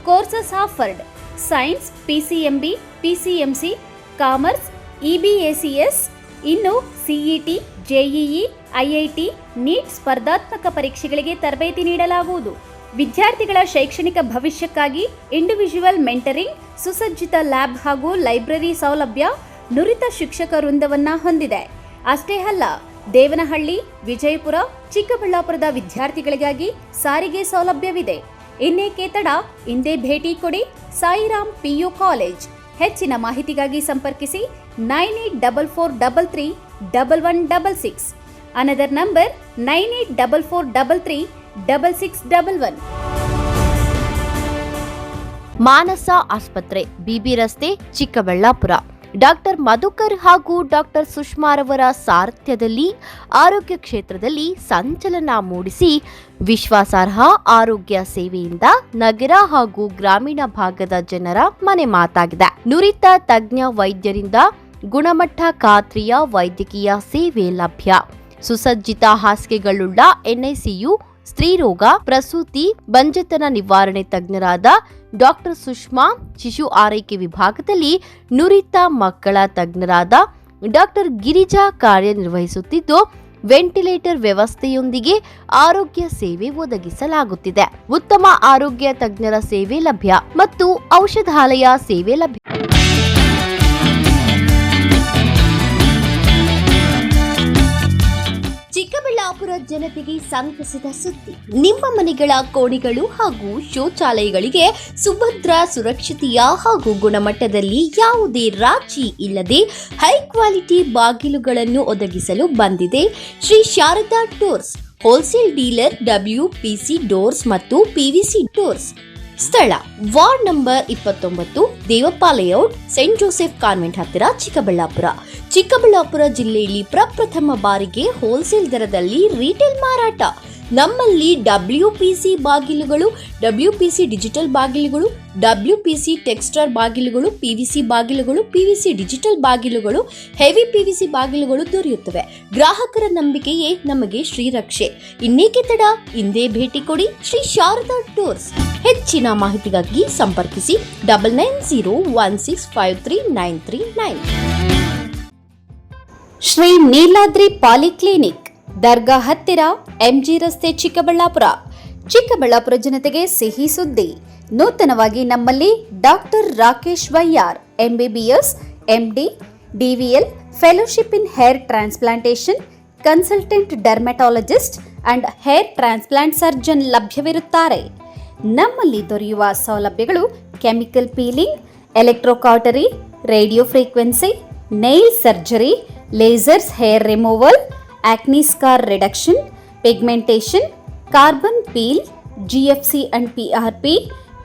Courses offered: science, PCMB, PCMC, commerce, EBACS, ಇನ್ನು CET, JEE, IIT, NEET ಸ್ಪರ್ಧಾತ್ಮಕ ಪರೀಕ್ಷೆಗಳಿಗೆ ತರಬೇತಿ ನೀಡಲಾಗುವುದು. ವಿದ್ಯಾರ್ಥಿಗಳ ಶೈಕ್ಷಣಿಕ ಭವಿಷ್ಯಕ್ಕಾಗಿ ಇಂಡಿವಿಜುವಲ್ ಮೆಂಟರಿಂಗ್, ಸುಸಜ್ಜಿತ ಲ್ಯಾಬ್ ಹಾಗೂ ಲೈಬ್ರರಿ ಸೌಲಭ್ಯ, ನುರಿತ ಶಿಕ್ಷಕ ವೃಂದವನ್ನ ಹೊಂದಿದೆ. ಅಷ್ಟೇ ಅಲ್ಲ, ದೇವನಹಳ್ಳಿ, ವಿಜಯಪುರ, ಚಿಕ್ಕಬಳ್ಳಾಪುರದ ವಿದ್ಯಾರ್ಥಿಗಳಿಗಾಗಿ ಸಾರಿಗೆ ಸೌಲಭ್ಯವಿದೆ. ಇನ್ನೇಕೆ ತಡ, ಇಂದೇ ಭೇಟಿ ಕೊಡಿ ಸಾಯಿರಾಮ್ PU ಕಾಲೇಜ್. ಹೆಚ್ಚಿನ ಮಾಹಿತಿಗಾಗಿ ಸಂಪರ್ಕಿಸಿ 9844331166. Another number 9844336611. ಮಾನಸ ಆಸ್ಪತ್ರೆ, BB ರಸ್ತೆ, ಚಿಕ್ಕಬಳ್ಳಾಪುರ. ಡಾಕ್ಟರ್ ಮಧುಕರ್ ಹಾಗೂ ಡಾಕ್ಟರ್ ಸುಷ್ಮಾರವರ ಸಾರಥ್ಯದಲ್ಲಿ ಆರೋಗ್ಯ ಕ್ಷೇತ್ರದಲ್ಲಿ ಸಂಚಲನ ಮೂಡಿಸಿ ವಿಶ್ವಾಸಾರ್ಹ ಆರೋಗ್ಯ ಸೇವೆಯಿಂದ ನಗರ ಹಾಗೂ ಗ್ರಾಮೀಣ ಭಾಗದ ಜನರ ಮನೆ ಮಾತಾಗಿದೆ. ನುರಿತ ತಜ್ಞ ವೈದ್ಯರಿಂದ ಗುಣಮಟ್ಟ ಖಾತ್ರಿಯ ವೈದ್ಯಕೀಯ ಸೇವೆ ಲಭ್ಯ. ಸುಸಜ್ಜಿತ ಹಾಸಿಗೆಗಳುಳ್ಳ NICU, ಸ್ತ್ರೀರೋಗ, ಪ್ರಸೂತಿ, ಬಂಜೆತನ ನಿವಾರಣೆ ತಜ್ಞರಾದ ಡಾಕ್ಟರ್ ಸುಷ್ಮಾ, ಶಿಶು ಆರೈಕೆ ವಿಭಾಗದಲ್ಲಿ ನುರಿತ ಮಕ್ಕಳ ತಜ್ಞರಾದ ಡಾಕ್ಟರ್ ಗಿರಿಜಾ ಕಾರ್ಯನಿರ್ವಹಿಸುತ್ತಿದ್ದು, ವೆಂಟಿಲೇಟರ್ ವ್ಯವಸ್ಥೆಯೊಂದಿಗೆ ಆರೋಗ್ಯ ಸೇವೆ ಒದಗಿಸಲಾಗುತ್ತಿದೆ. ಉತ್ತಮ ಆರೋಗ್ಯ ತಜ್ಞರ ಸೇವೆ ಲಭ್ಯ ಮತ್ತು ಔಷಧಾಲಯ ಸೇವೆ ಲಭ್ಯ. ಚಿಕ್ಕಬಳ್ಳಾಪುರ ಜನತೆಗೆ ಸಂತಸದ ಸುದ್ದಿ. ನಿಮ್ಮ ಮನೆಗಳ ಕೋಣೆಗಳು ಹಾಗೂ ಶೌಚಾಲಯಗಳಿಗೆ ಸುಭದ್ರ, ಸುರಕ್ಷತೆಯ ಹಾಗೂ ಗುಣಮಟ್ಟದಲ್ಲಿ ಯಾವುದೇ ರಾಜಿ ಇಲ್ಲದೆ ಹೈ ಕ್ವಾಲಿಟಿ ಬಾಗಿಲುಗಳನ್ನು ಒದಗಿಸಲು ಬಂದಿದೆ Shri Sharada doors, wholesale dealer, WPC doors ಮತ್ತು PVC ಡೋರ್ಸ್. ಸ್ಥಳ ward number 29, Devappa layout, Saint Joseph convent ಹತ್ತಿರ, ಚಿಕ್ಕಬಳ್ಳಾಪುರ. ಚಿಕ್ಕಬಳ್ಳಾಪುರ ಜಿಲ್ಲೆಯಲ್ಲಿ ಪ್ರಪ್ರಥಮ ಬಾರಿಗೆ ಹೋಲ್ಸೇಲ್ ದರದಲ್ಲಿ ರಿಟೇಲ್ ಮಾರಾಟ. ನಮ್ಮಲ್ಲಿ WPC ಬಾಗಿಲುಗಳು, WPC ಡಿಜಿಟಲ್ ಬಾಗಿಲುಗಳು, WPC ಟೆಕ್ಸ್ಚರ್ ಬಾಗಿಲುಗಳು, PVC ಬಾಗಿಲುಗಳು, PVC ಡಿಜಿಟಲ್ ಬಾಗಿಲುಗಳು, ಹೆವಿ PVC ಬಾಗಿಲುಗಳು ದೊರೆಯುತ್ತವೆ. ಗ್ರಾಹಕರ ನಂಬಿಕೆಯೇ ನಮಗೆ ಶ್ರೀರಕ್ಷೆ. ಇನ್ನೇಕೆ ತಡ, ಇಂದೇ ಭೇಟಿ ಕೊಡಿ ಶ್ರೀ ಶಾರದಾ ಡೋರ್ಸ್. ಹೆಚ್ಚಿನ ಮಾಹಿತಿಗಾಗಿ ಸಂಪರ್ಕಿಸಿ 9901653939. ಶ್ರೀ ನೀಲಾದ್ರಿ ಪಾಲಿಕ್ಲಿನಿಕ್, ದರ್ಗಾ ಹತ್ತಿರ, MG ರಸ್ತೆ, ಚಿಕ್ಕಬಳ್ಳಾಪುರ. ಚಿಕ್ಕಬಳ್ಳಾಪುರ ಜನತೆಗೆ ಸಿಹಿ ಸುದ್ದಿ. ನೂತನವಾಗಿ ನಮ್ಮಲ್ಲಿ doctor Rakesh Y R, MBBS, MD, DVL, fellowship in hair transplantation, consultant dermatologist and hair transplant surgeon ಲಭ್ಯವಿರುತ್ತಾರೆ. ನಮ್ಮಲ್ಲಿ ದೊರೆಯುವ ಸೌಲಭ್ಯಗಳು chemical peeling, electrocautery, radio frequency, nail surgery, lasers hair removal, acne scar reduction, pigmentation, carbon peel, GFC and PRP,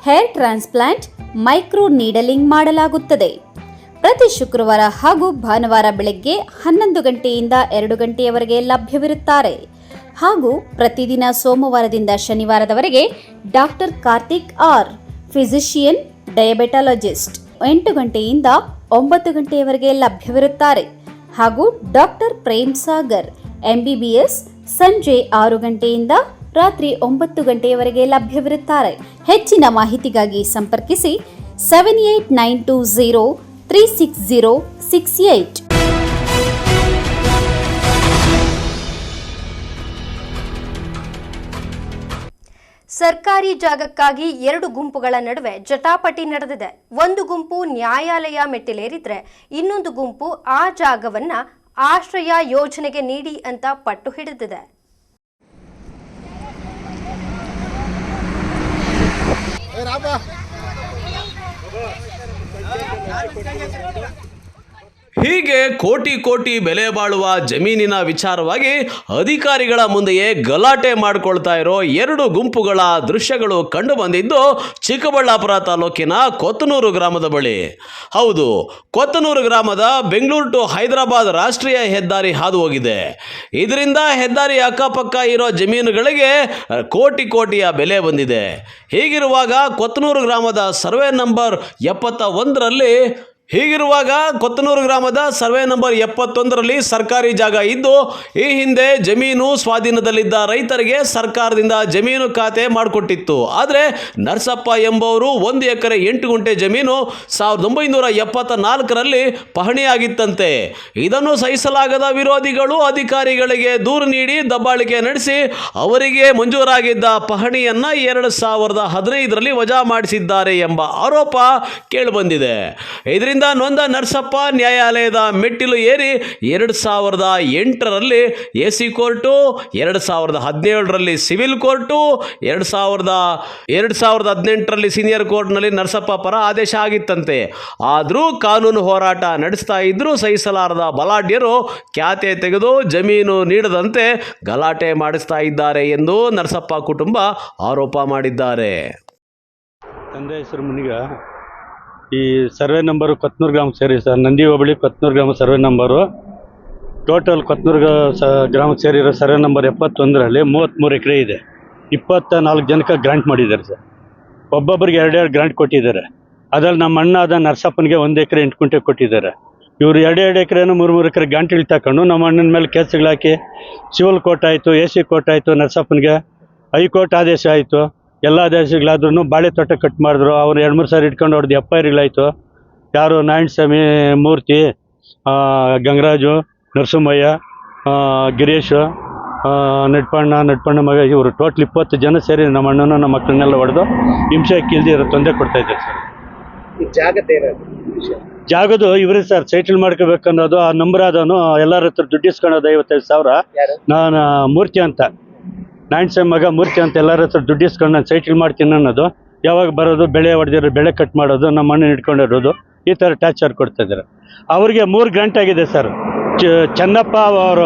hair transplant, micro needling ಮಾಡಲಾಗುತ್ತದೆ. ಪ್ರತಿ ಶುಕ್ರವಾರ ಹಾಗೂ ಭಾನುವಾರ ಬೆಳಗ್ಗೆ 11 ಗಂಟೆಯಿಂದ 2 ಗಂಟೆಯವರೆಗೆ ಲಭ್ಯವಿರುತ್ತಾರೆ. ಹಾಗೂ ಪ್ರತಿದಿನ ಸೋಮವಾರದಿಂದ ಶನಿವಾರದವರೆಗೆ ಡಾಕ್ಟರ್ ಕಾರ್ತಿಕ್ R, ಫಿಸಿಷಿಯನ್, ಡಯಾಬೆಟಾಲಜಿಸ್ಟ್ 8 ಗಂಟೆಯಿಂದ 9 ಗಂಟೆಯವರೆಗೆ ಲಭ್ಯವಿರುತ್ತಾರೆ. ಹಾಗೂ ಡಾಕ್ಟರ್ ಪ್ರೇಮ್ ಸಾಗರ್, MBBS, ಸಂಜೆ 6 ಗಂಟೆಯಿಂದ ರಾತ್ರಿ 9 ಗಂಟೆಯವರೆಗೆ ಲಭ್ಯವಿರುತ್ತಾರೆ. ಹೆಚ್ಚಿನ ಮಾಹಿತಿಗಾಗಿ ಸಂಪರ್ಕಿಸಿ 7892036068. ಸರ್ಕಾರಿ ಜಾಗಕ್ಕಾಗಿ 2 ಗುಂಪುಗಳ ನಡುವೆ ಜಟಾಪಟಿ ನಡೆದಿದೆ. ಒಂದು ಗುಂಪು ನ್ಯಾಯಾಲಯ ಮೆಟ್ಟಿಲೇರಿದ್ರೆ ಇನ್ನೊಂದು ಗುಂಪು ಆ ಜಾಗವನ್ನ ಆಶ್ರಯ ಯೋಜನೆಗೆ ನೀಡಿ ಅಂತ ಪಟ್ಟು ಹಿಡಿದಿದೆ. ಹೀಗೆ ಕೋಟಿ ಕೋಟಿ ಬೆಲೆ ಬಾಳುವ ಜಮೀನಿನ ವಿಚಾರವಾಗಿ ಅಧಿಕಾರಿಗಳ ಮುಂದೆಯೇ ಗಲಾಟೆ ಮಾಡಿಕೊಳ್ತಾ ಇರೋ 2 ಗುಂಪುಗಳ ದೃಶ್ಯಗಳು ಕಂಡು ಬಂದಿದ್ದು ಚಿಕ್ಕಬಳ್ಳಾಪುರ ತಾಲೂಕಿನ ಕೊತ್ತನೂರು ಗ್ರಾಮದ ಬಳಿ. ಹೌದು, ಕೊತ್ತನೂರು ಗ್ರಾಮದ ಬೆಂಗಳೂರು ಟು ಹೈದರಾಬಾದ್ ರಾಷ್ಟ್ರೀಯ ಹೆದ್ದಾರಿ ಹಾದು ಹೋಗಿದೆ. ಇದರಿಂದ ಹೆದ್ದಾರಿ ಅಕ್ಕಪಕ್ಕ ಇರೋ ಜಮೀನುಗಳಿಗೆ ಕೋಟಿ ಕೋಟಿಯ ಬೆಲೆ ಬಂದಿದೆ. ಹೀಗಿರುವಾಗ ಕೊತ್ತನೂರು ಗ್ರಾಮದ ಸರ್ವೆ ನಂಬರ್ 71ರಲ್ಲಿ ಹೀಗಿರುವಾಗ ಕೊತ್ತನೂರು ಗ್ರಾಮದ ಸರ್ವೆ ನಂಬರ್ 71ರಲ್ಲಿ ಸರ್ಕಾರಿ ಜಾಗ ಇದ್ದು ಈ ಹಿಂದೆ ಜಮೀನು ಸ್ವಾಧೀನದಲ್ಲಿದ್ದ ರೈತರಿಗೆ ಸರ್ಕಾರದಿಂದ ಜಮೀನು ಖಾತೆ ಮಾಡಿಕೊಟ್ಟಿತ್ತು. ಆದರೆ ನರಸಪ್ಪ ಎಂಬುವರು 1 ಎಕರೆ 8 ಗುಂಟೆ ಜಮೀನು 1974ರಲ್ಲಿ ಪಹಣಿಯಾಗಿತ್ತಂತೆ. ಇದನ್ನು ಸಹಿಸಲಾಗದ ವಿರೋಧಿಗಳು ಅಧಿಕಾರಿಗಳಿಗೆ ದೂರು ನೀಡಿ ದಬ್ಬಾಳಿಕೆ ನಡೆಸಿ ಅವರಿಗೆ ಮಂಜೂರಾಗಿದ್ದ ಪಹಣಿಯನ್ನ 2015ರಲ್ಲಿ ವಜಾ ಮಾಡಿಸಿದ್ದಾರೆ ಎಂಬ ಆರೋಪ ಕೇಳಿಬಂದಿದೆ. ಇದರಿಂದ ನೊಂದ ನರಸಪ್ಪ ನ್ಯಾಯಾಲಯದ ಮೆಟ್ಟಿಲು ಏರಿ 2008ರಲ್ಲಿ ಎಸಿ ಕೋರ್ಟು, 2017ರಲ್ಲಿ ಸಿವಿಲ್ ಕೋರ್ಟು, 2018ರಲ್ಲಿ ಸೀನಿಯರ್ ಕೋರ್ಟ್ನಲ್ಲಿ ನರಸಪ್ಪ ಪರ ಆದೇಶ ಆಗಿತ್ತಂತೆ. ಆದರೂ ಕಾನೂನು ಹೋರಾಟ ನಡೆಸ್ತಾ ಇದ್ರೂ ಸಹಿಸಲಾರದ ಬಲಾಢ್ಯರು ಖ್ಯಾತೆ ತೆಗೆದು ಜಮೀನು ನೀಡದಂತೆ ಗಲಾಟೆ ಮಾಡಿಸ್ತಾ ಇದ್ದಾರೆ ಎಂದು ನರಸಪ್ಪ ಕುಟುಂಬ ಆರೋಪ ಮಾಡಿದ್ದಾರೆ. ತಂದೆ ಹೆಸರು ಮುನಿಗ. ಈ ಸರ್ವೆ ನಂಬರು ಕೊತ್ತನೂರು ಗ್ರಾಮ ಸೇರಿ ಸರ್. ನಂದಿ ಹೋಬಳಿ ಕೊತ್ತನೂರು ಗ್ರಾಮ ಸರ್ವೆ ನಂಬರು. ಟೋಟಲ್ ಕೊತ್ತನೂರು ಗ್ರಾಮ ಸೇರಿರೋ ಸರ್ವೆ ನಂಬರ್ 71ರಲ್ಲಿ 33 ಎಕರೆ ಇದೆ. 24 ಜನಕ್ಕೆ ಗ್ರಾಂಟ್ ಮಾಡಿದ್ದಾರೆ ಸರ್. ಒಬ್ಬೊಬ್ಬರಿಗೆ 2 ಗ್ರಾಂಟ್ ಕೊಟ್ಟಿದ್ದಾರೆ. ಅದರಲ್ಲಿ ನಮ್ಮ ಅಣ್ಣ ಆದ ನರಸಪ್ಪನಿಗೆ 1 ಎಕರೆ 8 ಗುಂಟೆ ಕೊಟ್ಟಿದ್ದಾರೆ. ಇವರು 2 ಎಕರೆನೂ 3 ಎಕರೆ ಗ್ರಾಂಟ್ಗಳು ತಗೊಂಡು ನಮ್ಮ ಅಣ್ಣನ ಮೇಲೆ ಕೇಸುಗಳು ಹಾಕಿ ಸಿವಿಲ್ ಕೋರ್ಟ್ ಆಯಿತು, AC ಕೋರ್ಟ್ ಆಯಿತು, ನರಸಪ್ಪನಿಗೆ ಹೈಕೋರ್ಟ್ ಆದೇಶ ಆಯಿತು. ಎಲ್ಲ ಆದೇಶಗಳಾದ್ರೂ ಬಾಳೆ ತೋಟ ಕಟ್ ಮಾಡಿದ್ರು. ಅವ್ರು 2-3 ಸಾರಿ ಇಟ್ಕೊಂಡು ಹೊಡೆದು FIRಗಳಾಯಿತು. ಯಾರು ನಾರಾಯಣಸ್ವಾಮಿ, ಮೂರ್ತಿ, ಗಂಗರಾಜು, ನರಸಿಂಹಯ್ಯ, ಗಿರೀಶ್, ನಡ್ಪಣ್ಣ ಮಗ, ಇವರು ಟೋಟಲ್ 20 ಜನ ಸೇರಿ ನಮ್ಮ ಅಣ್ಣನ ನಮ್ಮ ಮಕ್ಕಳನ್ನೆಲ್ಲ ಹೊಡೆದು ಹಿಂಸೆ ಕಿಲ್ದಿ ತೊಂದರೆ ಕೊಡ್ತಾ ಇದ್ದಾರೆ ಸರ್. ಜಾಗದು ಇವರೇ ಸರ್ ಸೈಟಲ್ ಮಾಡ್ಕೋಬೇಕನ್ನೋದು. ಆ ನಂಬರ್ ಆದವನು ಎಲ್ಲರ ಹತ್ರ ದುಡ್ಡು ಇಸ್ಕೊಳೋದು 55,000. ನಾನು ಮೂರ್ತಿ ಅಂತ, ನಾರಾಯಣಸ್ವಾಮಿ ಮಗ ಮೂರ್ತಿ ಅಂತ ಎಲ್ಲರ ಹತ್ರ ದುಡ್ಡು ಇಸ್ಕೊಂಡು ನಾನು ಸೈಟಲ್ ಮಾಡ್ತೀನಿ ಅನ್ನೋದು. ಯಾವಾಗ ಬರೋದು, ಬೆಳೆ ಹೊಡೆದಿರೋ ಬೆಳೆ ಕಟ್ ಮಾಡೋದು, ನಮ್ಮ ಮಣ್ಣು ಇಟ್ಕೊಂಡಿರೋದು, ಈ ಥರ ಟಾರ್ಚರ್ ಕೊಡ್ತಾ ಇದ್ದಾರೆ. ಅವ್ರಿಗೆ 3 ಗ್ರಾಂಟ್ ಆಗಿದೆ ಸರ್. ಚೆನ್ನಪ್ಪ ಅವರ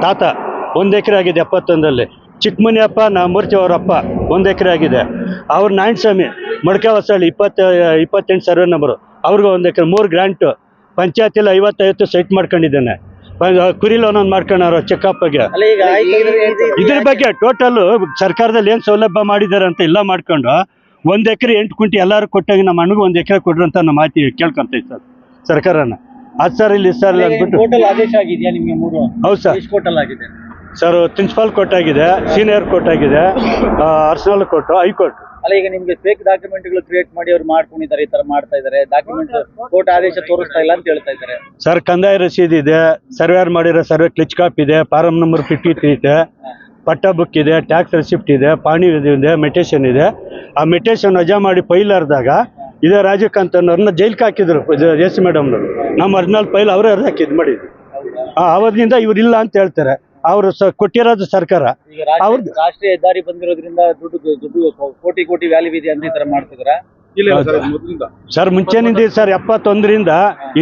ತಾತ 1 ಎಕರೆ ಆಗಿದೆ 71ರಲ್ಲಿ. ಚಿಕ್ಕಮುನಿಯಪ್ಪ ಮೂರ್ತಿ ಅವರಪ್ಪ 1 ಎಕರೆ ಆಗಿದೆ. ಅವ್ರು ನಾರಾಯಣಸ್ವಾಮಿ ಮೊಳಕೆ ಹೊಸಳ್ಳಿ 28 ಸರ್ವೆ ನಂಬರು, ಅವ್ರಿಗೂ 1 ಎಕರೆ. 3 ಗ್ರಾಂಟು. ಪಂಚಾಯತಿಲಿ 50 ಸೈಟ್ ಮಾಡ್ಕೊಂಡಿದ್ದಾನೆ. ಕುರಿಲ್ ಒಂದೊಂದು ಮಾಡ್ಕೊಂಡವ್ರು ಚೆಕ್ಕಪ್ಗೆ. ಇದ್ರ ಬಗ್ಗೆ ಟೋಟಲ್ ಸರ್ಕಾರದಲ್ಲಿ ಏನು ಸೌಲಭ್ಯ ಮಾಡಿದ್ದಾರೆ ಅಂತ ಎಲ್ಲ ಮಾಡ್ಕೊಂಡು 1 ಎಕರೆ 8 ಗುಂಟೆ ಎಲ್ಲರೂ ಕೊಟ್ಟಾಗ ನಮ್ಮ ಅಣ್ಣಗೂ 1 ಎಕರೆ ಕೊಡ್ರು ಅಂತ ನಮ್ಮ ಮಾತಿ ಕೇಳ್ಕೊಂತೈತೆ ಸರ್ ಸರ್ಕಾರನ. ಅದು ಸರ್ ಇಲ್ಲಿ ಸರ್ ಅಂದ್ಬಿಟ್ಟು ಆದೇಶ ಆಗಿದೆಯಾ ನಿಮಗೆ? 3 ಹೌದು ಸರ್. ಕೋರ್ಟಲ್ಲಿ ಆಗಿದೆ ಸರ್. ಪ್ರಿನ್ಸಿಪಾಲ್ ಕೋರ್ಟ್ ಆಗಿದೆ, ಸೀನಿಯರ್ ಕೋರ್ಟ್ ಆಗಿದೆ, ಅರ್ಸನಲ್ ಕೋರ್ಟ್, ಹೈಕೋರ್ಟ್. ಅಲ್ಲ, ಈಗ ನಿಮ್ಗೆ ಫೇಕ್ ಡಾಕ್ಯುಮೆಂಟ್ಗಳು ಕ್ರಿಯೇಟ್ ಮಾಡಿ ಅವ್ರು ಮಾಡ್ಕೊಂಡಿದ್ದಾರೆ, ಈ ತರ ಮಾಡ್ತಾ ಇದ್ದಾರೆ. ಡಾಕ್ಯುಮೆಂಟ್ ಕೋರ್ಟ್ ಆದೇಶ ತೋರಿಸ್ತಾ ಇಲ್ಲ ಅಂತ ಹೇಳ್ತಾ ಇದ್ದಾರೆ ಸರ್. ಕಂದಾಯ ರಸೀದಿ ಇದೆ, ಸರ್ವೇರ್ ಮಾಡಿರೋ ಸರ್ವೆ ಕ್ಲಿಚ್ ಕಾಪ್ ಇದೆ, ಫಾರಂ ನಂಬರ್ 53 ಇದೆ, ಪಟ್ಟ ಬುಕ್ ಇದೆ, ಟ್ಯಾಕ್ಸ್ ರೆಸಿಪ್ಟ್ ಇದೆ, ಪಾಣಿ ಇದೆ, ಮೆಟೇಷನ್ ಇದೆ. ಆ ಮೆಟೇಷನ್ ವಜಾ ಮಾಡಿ ಫೈಲ್ ಹರಿದಾಗ ಇದೇ ರಾಜಕಾಂತ್ ಅನ್ನೋರನ್ನ ಜೈಲ್ಗೆ ಹಾಕಿದ್ರು AC ಮೇಡಮ್ನವರು. ನಮ್ಮ ಒರಿಜಿನಲ್ ಫೈಲ್ ಅವರೇ ಹರಿದಾಕಿ ಇದು ಮಾಡಿದ್ರು. ಅವತ್ತಿನಿಂದ ಇವ್ರಿಲ್ಲ ಅಂತ ಹೇಳ್ತಾರೆ. ಅವರು ಕೊಟ್ಟಿರೋದು ಸರ್ಕಾರ. ಅವ್ರದ್ದು ರಾಷ್ಟ್ರೀಯ ಹೆದ್ದಾರಿ ಬಂದಿರೋದ್ರಿಂದ ದುಡ್ಡು ಕೋಟಿ ವ್ಯಾಲ್ಯೂ ಇದೆ ಅಂತ ಈ ತರ ಮಾಡ್ತಿದಾರ. ಸರ್ ಮುಂಚೆನಿಂದ ಸರ್ 71ರಿಂದ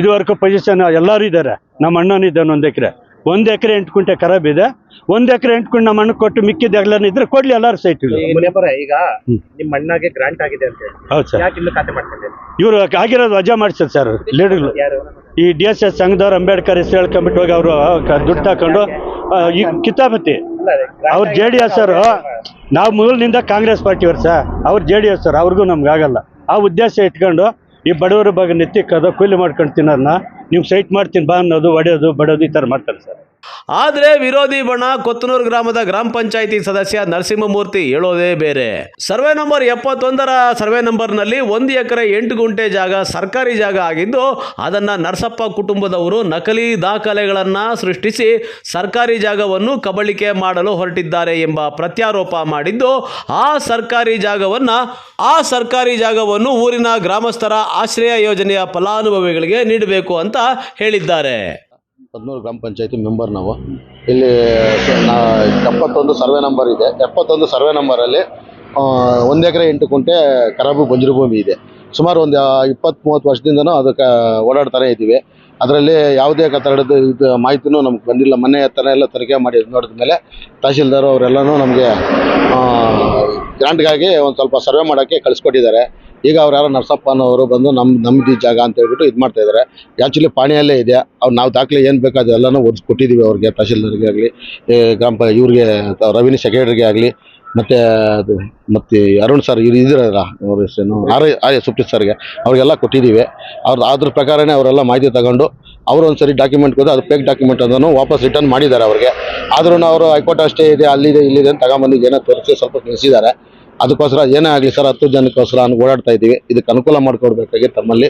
ಇದುವರೆಗೂ ಪೊಸಿಷನ್ ಎಲ್ಲರೂ ಇದ್ದಾರೆ. ನಮ್ಮ ಅಣ್ಣನಿದ್ದಾನೆ 1 ಎಕರೆ. 1 ಎಕರೆ 8 ಗುಂಟೆ ಖರಾಬ್ ಇದೆ. 1 ಎಕರೆ 8 ಗುಂಟೆ ನಮ್ಮ ಅಣ್ಣ ಕೊಟ್ಟು ಮಿಕ್ಕಿದ ಎಲ್ಲರೂ ಇದ್ರೆ ಕೊಡ್ಲಿ ಎಲ್ಲರೂ ಸೈಟ್. ಈಗ ನಿಮ್ಮ ಅಣ್ಣಗೆ ಗ್ರಾಂಟ್ ಆಗಿದೆ ಅಂತ ಹೇಳಿ. ಹೌದು ಸರ್. ಯಾಕೆ ಇನ್ನು ಖಾತೆ ಮಾಡ್ಕೊಂಡ್ರಿ? ಇವರು ಆಗಿರೋದು ವಜಾ ಮಾಡಿಸ್ತಾರೆ ಸರ್ ಲೀಡರ್ಗಳು. ಈ DSS ಸಂಘದವ್ರು ಅಂಬೇಡ್ಕರ್ ಹೆಸರು ಹೇಳ್ಕೊಂಡ್ಬಿಟ್ಟು ಹೋಗಿ ಅವರು ದುಡ್ಡು ತಗೊಂಡು ಈ ಕಿತಾಪತಿ ಅವ್ರು JDS ಅವರು. ನಾವು ಮೂಲನಿಂದ ಕಾಂಗ್ರೆಸ್ ಪಾರ್ಟಿಯವ್ರು ಸರ್, ಅವ್ರು JDS ಅವರು. ಅವ್ರಿಗೂ ನಮ್ಗೆ ಆಗಲ್ಲ. ಆ ಉದ್ದೇಶ ಇಟ್ಕೊಂಡು ಈ ಬಡವರ ಬಗ್ಗೆ ನೆತ್ತಿಕ್ಕೋದು, ಕೂಲಿ ಮಾಡ್ಕೊಂಡು ತಿನ್ನೋದನ್ನ ನೀವು ಸೈಟ್ ಮಾಡ್ತೀನಿ ಬಾ ಅನ್ನೋದು, ಹೊಡೆಯೋದು, ಬಡೋದು ಈ ಥರ ಮಾಡ್ತಾರೆ ಸರ್. ಆದರೆ ವಿರೋಧಿ ಬಣ ಕೊತ್ತನೂರು ಗ್ರಾಮದ ಗ್ರಾಮ ಪಂಚಾಯಿತಿ ಸದಸ್ಯ ನರಸಿಂಹಮೂರ್ತಿ ಹೇಳೋದೇ ಬೇರೆ. ಸರ್ವೆ ನಂಬರ್ 71ರ ಸರ್ವೆ ನಂಬರ್ನಲ್ಲಿ 1 ಎಕರೆ 8 ಗುಂಟೆ ಜಾಗ ಸರ್ಕಾರಿ ಜಾಗ ಆಗಿದ್ದು ಅದನ್ನು ನರಸಪ್ಪ ಕುಟುಂಬದವರು ನಕಲಿ ದಾಖಲೆಗಳನ್ನು ಸೃಷ್ಟಿಸಿ ಸರ್ಕಾರಿ ಜಾಗವನ್ನು ಕಬಳಿಕೆ ಮಾಡಲು ಹೊರಟಿದ್ದಾರೆ ಎಂಬ ಪ್ರತ್ಯಾರೋಪ ಮಾಡಿದ್ದು ಆ ಸರ್ಕಾರಿ ಜಾಗವನ್ನು ಊರಿನ ಗ್ರಾಮಸ್ಥರ ಆಶ್ರಯ ಯೋಜನೆಯ ಫಲಾನುಭವಿಗಳಿಗೆ ನೀಡಬೇಕು ಅಂತ ಹೇಳಿದ್ದಾರೆ. ಕೊತ್ತನೂರು ಗ್ರಾಮ ಪಂಚಾಯತಿ ಮೆಂಬರ್ ನಾವು. ಇಲ್ಲಿ 71 ಸರ್ವೆ ನಂಬರ್ ಇದೆ. 71 ಸರ್ವೆ ನಂಬರಲ್ಲಿ 1 ಎಕರೆ 8 ಗುಂಟೆ ಖರಾಬು ಬಂಜರು ಭೂಮಿ ಇದೆ. ಸುಮಾರು ಒಂದು 20-30 ವರ್ಷದಿಂದನೂ ಅದಕ್ಕೆ ಓಡಾಡ್ತಾನೆ ಇದ್ದೀವಿ. ಅದರಲ್ಲಿ ಯಾವುದೇ ಥರದ ಇದು ಮಾಹಿತಿನೂ ನಮ್ಗೆ ಬಂದಿಲ್ಲ. ಮೊನ್ನೆ ಥರ ಎಲ್ಲ ತನಿಖೆ ಮಾಡಿ ನೋಡಿದ ಮೇಲೆ ತಹಶೀಲ್ದಾರ್ ಅವರೆಲ್ಲನೂ ನಮಗೆ ಗ್ರಾಂಟ್ಗಾಗಿ ಒಂದು ಸ್ವಲ್ಪ ಸರ್ವೆ ಮಾಡೋಕ್ಕೆ ಕಳಿಸ್ಕೊಟ್ಟಿದ್ದಾರೆ. ಈಗ ಅವ್ರು ಯಾರೋ ನರಸಪ್ಪ ಅನ್ನೋರು ಬಂದು ನಮ್ಮದು ಜಾಗ ಅಂತ ಹೇಳ್ಬಿಟ್ಟು ಇದು ಮಾಡ್ತಾ ಇದ್ದಾರೆ. ಆ್ಯಕ್ಚುಲಿ ಪಾಣಿಯಲ್ಲೇ ಇದೆ. ಅವ್ರು ನಾವು ದಾಖಲೆ ಏನು ಬೇಕು ಅದೆಲ್ಲನೂ ಕೊಟ್ಟಿದ್ದೀವಿ ಅವ್ರಿಗೆ, ತಹಶೀಲ್ದಾರ್ಗೆ ಆಗಲಿ, ಇವ್ರಿಗೆ ರೆವಿನ್ಯೂ ಸೆಕ್ರೆಟರಿಗೆ ಆಗಲಿ, ಮತ್ತು ಅದು ಮತ್ತು ಅರುಣ್ ಸರ್ ಇವ್ರು ಇದ್ದೀರಲ್ಲ ಅವ್ರ ಹೆಸರೇನು ಆರ್ ಸುಪ್ರೀತ್ ಸರ್ಗೆ ಅವ್ರಿಗೆಲ್ಲ ಕೊಟ್ಟಿದ್ದೀವಿ. ಅದ್ರ ಪ್ರಕಾರನೇ ಅವರೆಲ್ಲ ಮಾಹಿತಿ ತಗೊಂಡು ಅವರು ಒಂದ್ಸರಿ ಡಾಕ್ಯುಮೆಂಟ್ ಕೊಟ್ಟು ಅದು ಫೇಕ್ ಡಾಕ್ಯುಮೆಂಟ್ ಅದನ್ನು ವಾಪಸ್ ರಿಟರ್ನ್ ಮಾಡಿದ್ದಾರೆ ಅವ್ರಿಗೆ. ಆದ್ರೂ ಅವರು ಹೈಕೋರ್ಟ್ ಅಷ್ಟೇ ಇದೆ, ಅಲ್ಲಿದೆ ಇಲ್ಲಿದೆ ಅಂತ ತಗೊಂಬಂದು ಏನೋ ತೋರಿಸಿ ಸ್ವಲ್ಪ ನಿಲ್ಲಿಸಿದ್ದಾರೆ. ಅದಕ್ಕೋಸ್ಕರ ಏನೇ ಆಗಲಿ ಸರ್ 10 ಜನಕ್ಕೋಸ್ಕರ ಓಡಾಡ್ತಾ ಇದ್ದೀವಿ. ಇದಕ್ಕೆ ಅನುಕೂಲ ಮಾಡಿಕೊಡ್ಬೇಕಾಗಿ ತಮ್ಮಲ್ಲಿ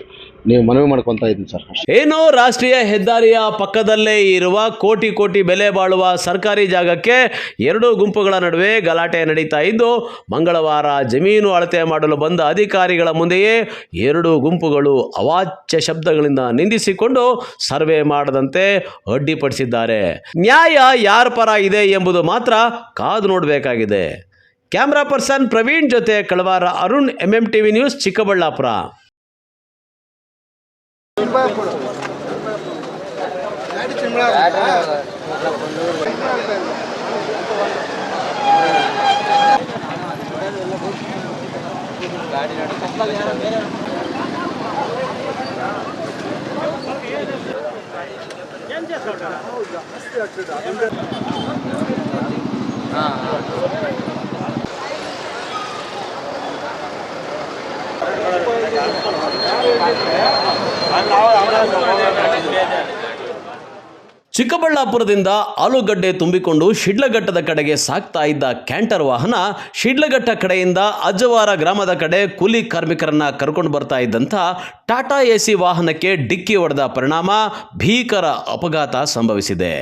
ನೀವು ಮನವಿ ಮಾಡ್ಕೊತಾ ಇದ್ದೀನಿ ಸರ್. ಏನು ರಾಷ್ಟ್ರೀಯ ಹೆದ್ದಾರಿಯ ಪಕ್ಕದಲ್ಲೇ ಇರುವ ಕೋಟಿ ಕೋಟಿ ಬೆಲೆ ಬಾಳುವ ಸರ್ಕಾರಿ ಜಾಗಕ್ಕೆ 2 ಗುಂಪುಗಳ ನಡುವೆ ಗಲಾಟೆ ನಡೀತಾ ಇದ್ದು, ಮಂಗಳವಾರ ಜಮೀನು ಅಳತೆ ಮಾಡಲು ಬಂದ ಅಧಿಕಾರಿಗಳ ಮುಂದೆಯೇ 2 ಗುಂಪುಗಳು ಅವಾಚ್ಯ ಶಬ್ದಗಳಿಂದ ನಿಂದಿಸಿಕೊಂಡು ಸರ್ವೆ ಮಾಡದಂತೆ ಅಡ್ಡಿಪಡಿಸಿದ್ದಾರೆ. ನ್ಯಾಯ ಯಾರ ಪರ ಇದೆ ಎಂಬುದು ಮಾತ್ರ ಕಾದು ನೋಡಬೇಕಾಗಿದೆ. ಕ್ಯಾಮ್ರಾ ಪರ್ಸನ್ ಪ್ರವೀಣ್ ಜೊತೆ ಕಳವಾರ ಅರುಣ್, MMTV ನ್ಯೂಸ್, ಚಿಕ್ಕಬಳ್ಳಾಪುರ. ಚಿಕ್ಕಬಳ್ಳಾಪುರದಿಂದ ಆಲೂಗಡ್ಡೆ ತುಂಬಿಕೊಂಡು ಶಿಡ್ಲಘಟ್ಟದ ಕಡೆಗೆ ಸಾಗ್ತಾ ಇದ್ದ ಕ್ಯಾಂಟರ್ ವಾಹನ ಶಿಡ್ಲಘಟ್ಟ ಕಡೆಯಿಂದ ಅಜ್ಜವಾರ ಗ್ರಾಮದ ಕಡೆ ಕೂಲಿ ಕಾರ್ಮಿಕರನ್ನ ಕರ್ಕೊಂಡು ಬರ್ತಾ ಇದ್ದಂಥ ಟಾಟಾ ಎಸಿ ವಾಹನಕ್ಕೆ ಡಿಕ್ಕಿ ಹೊಡೆದ ಪರಿಣಾಮ ಭೀಕರ ಅಪಘಾತ ಸಂಭವಿಸಿದೆ.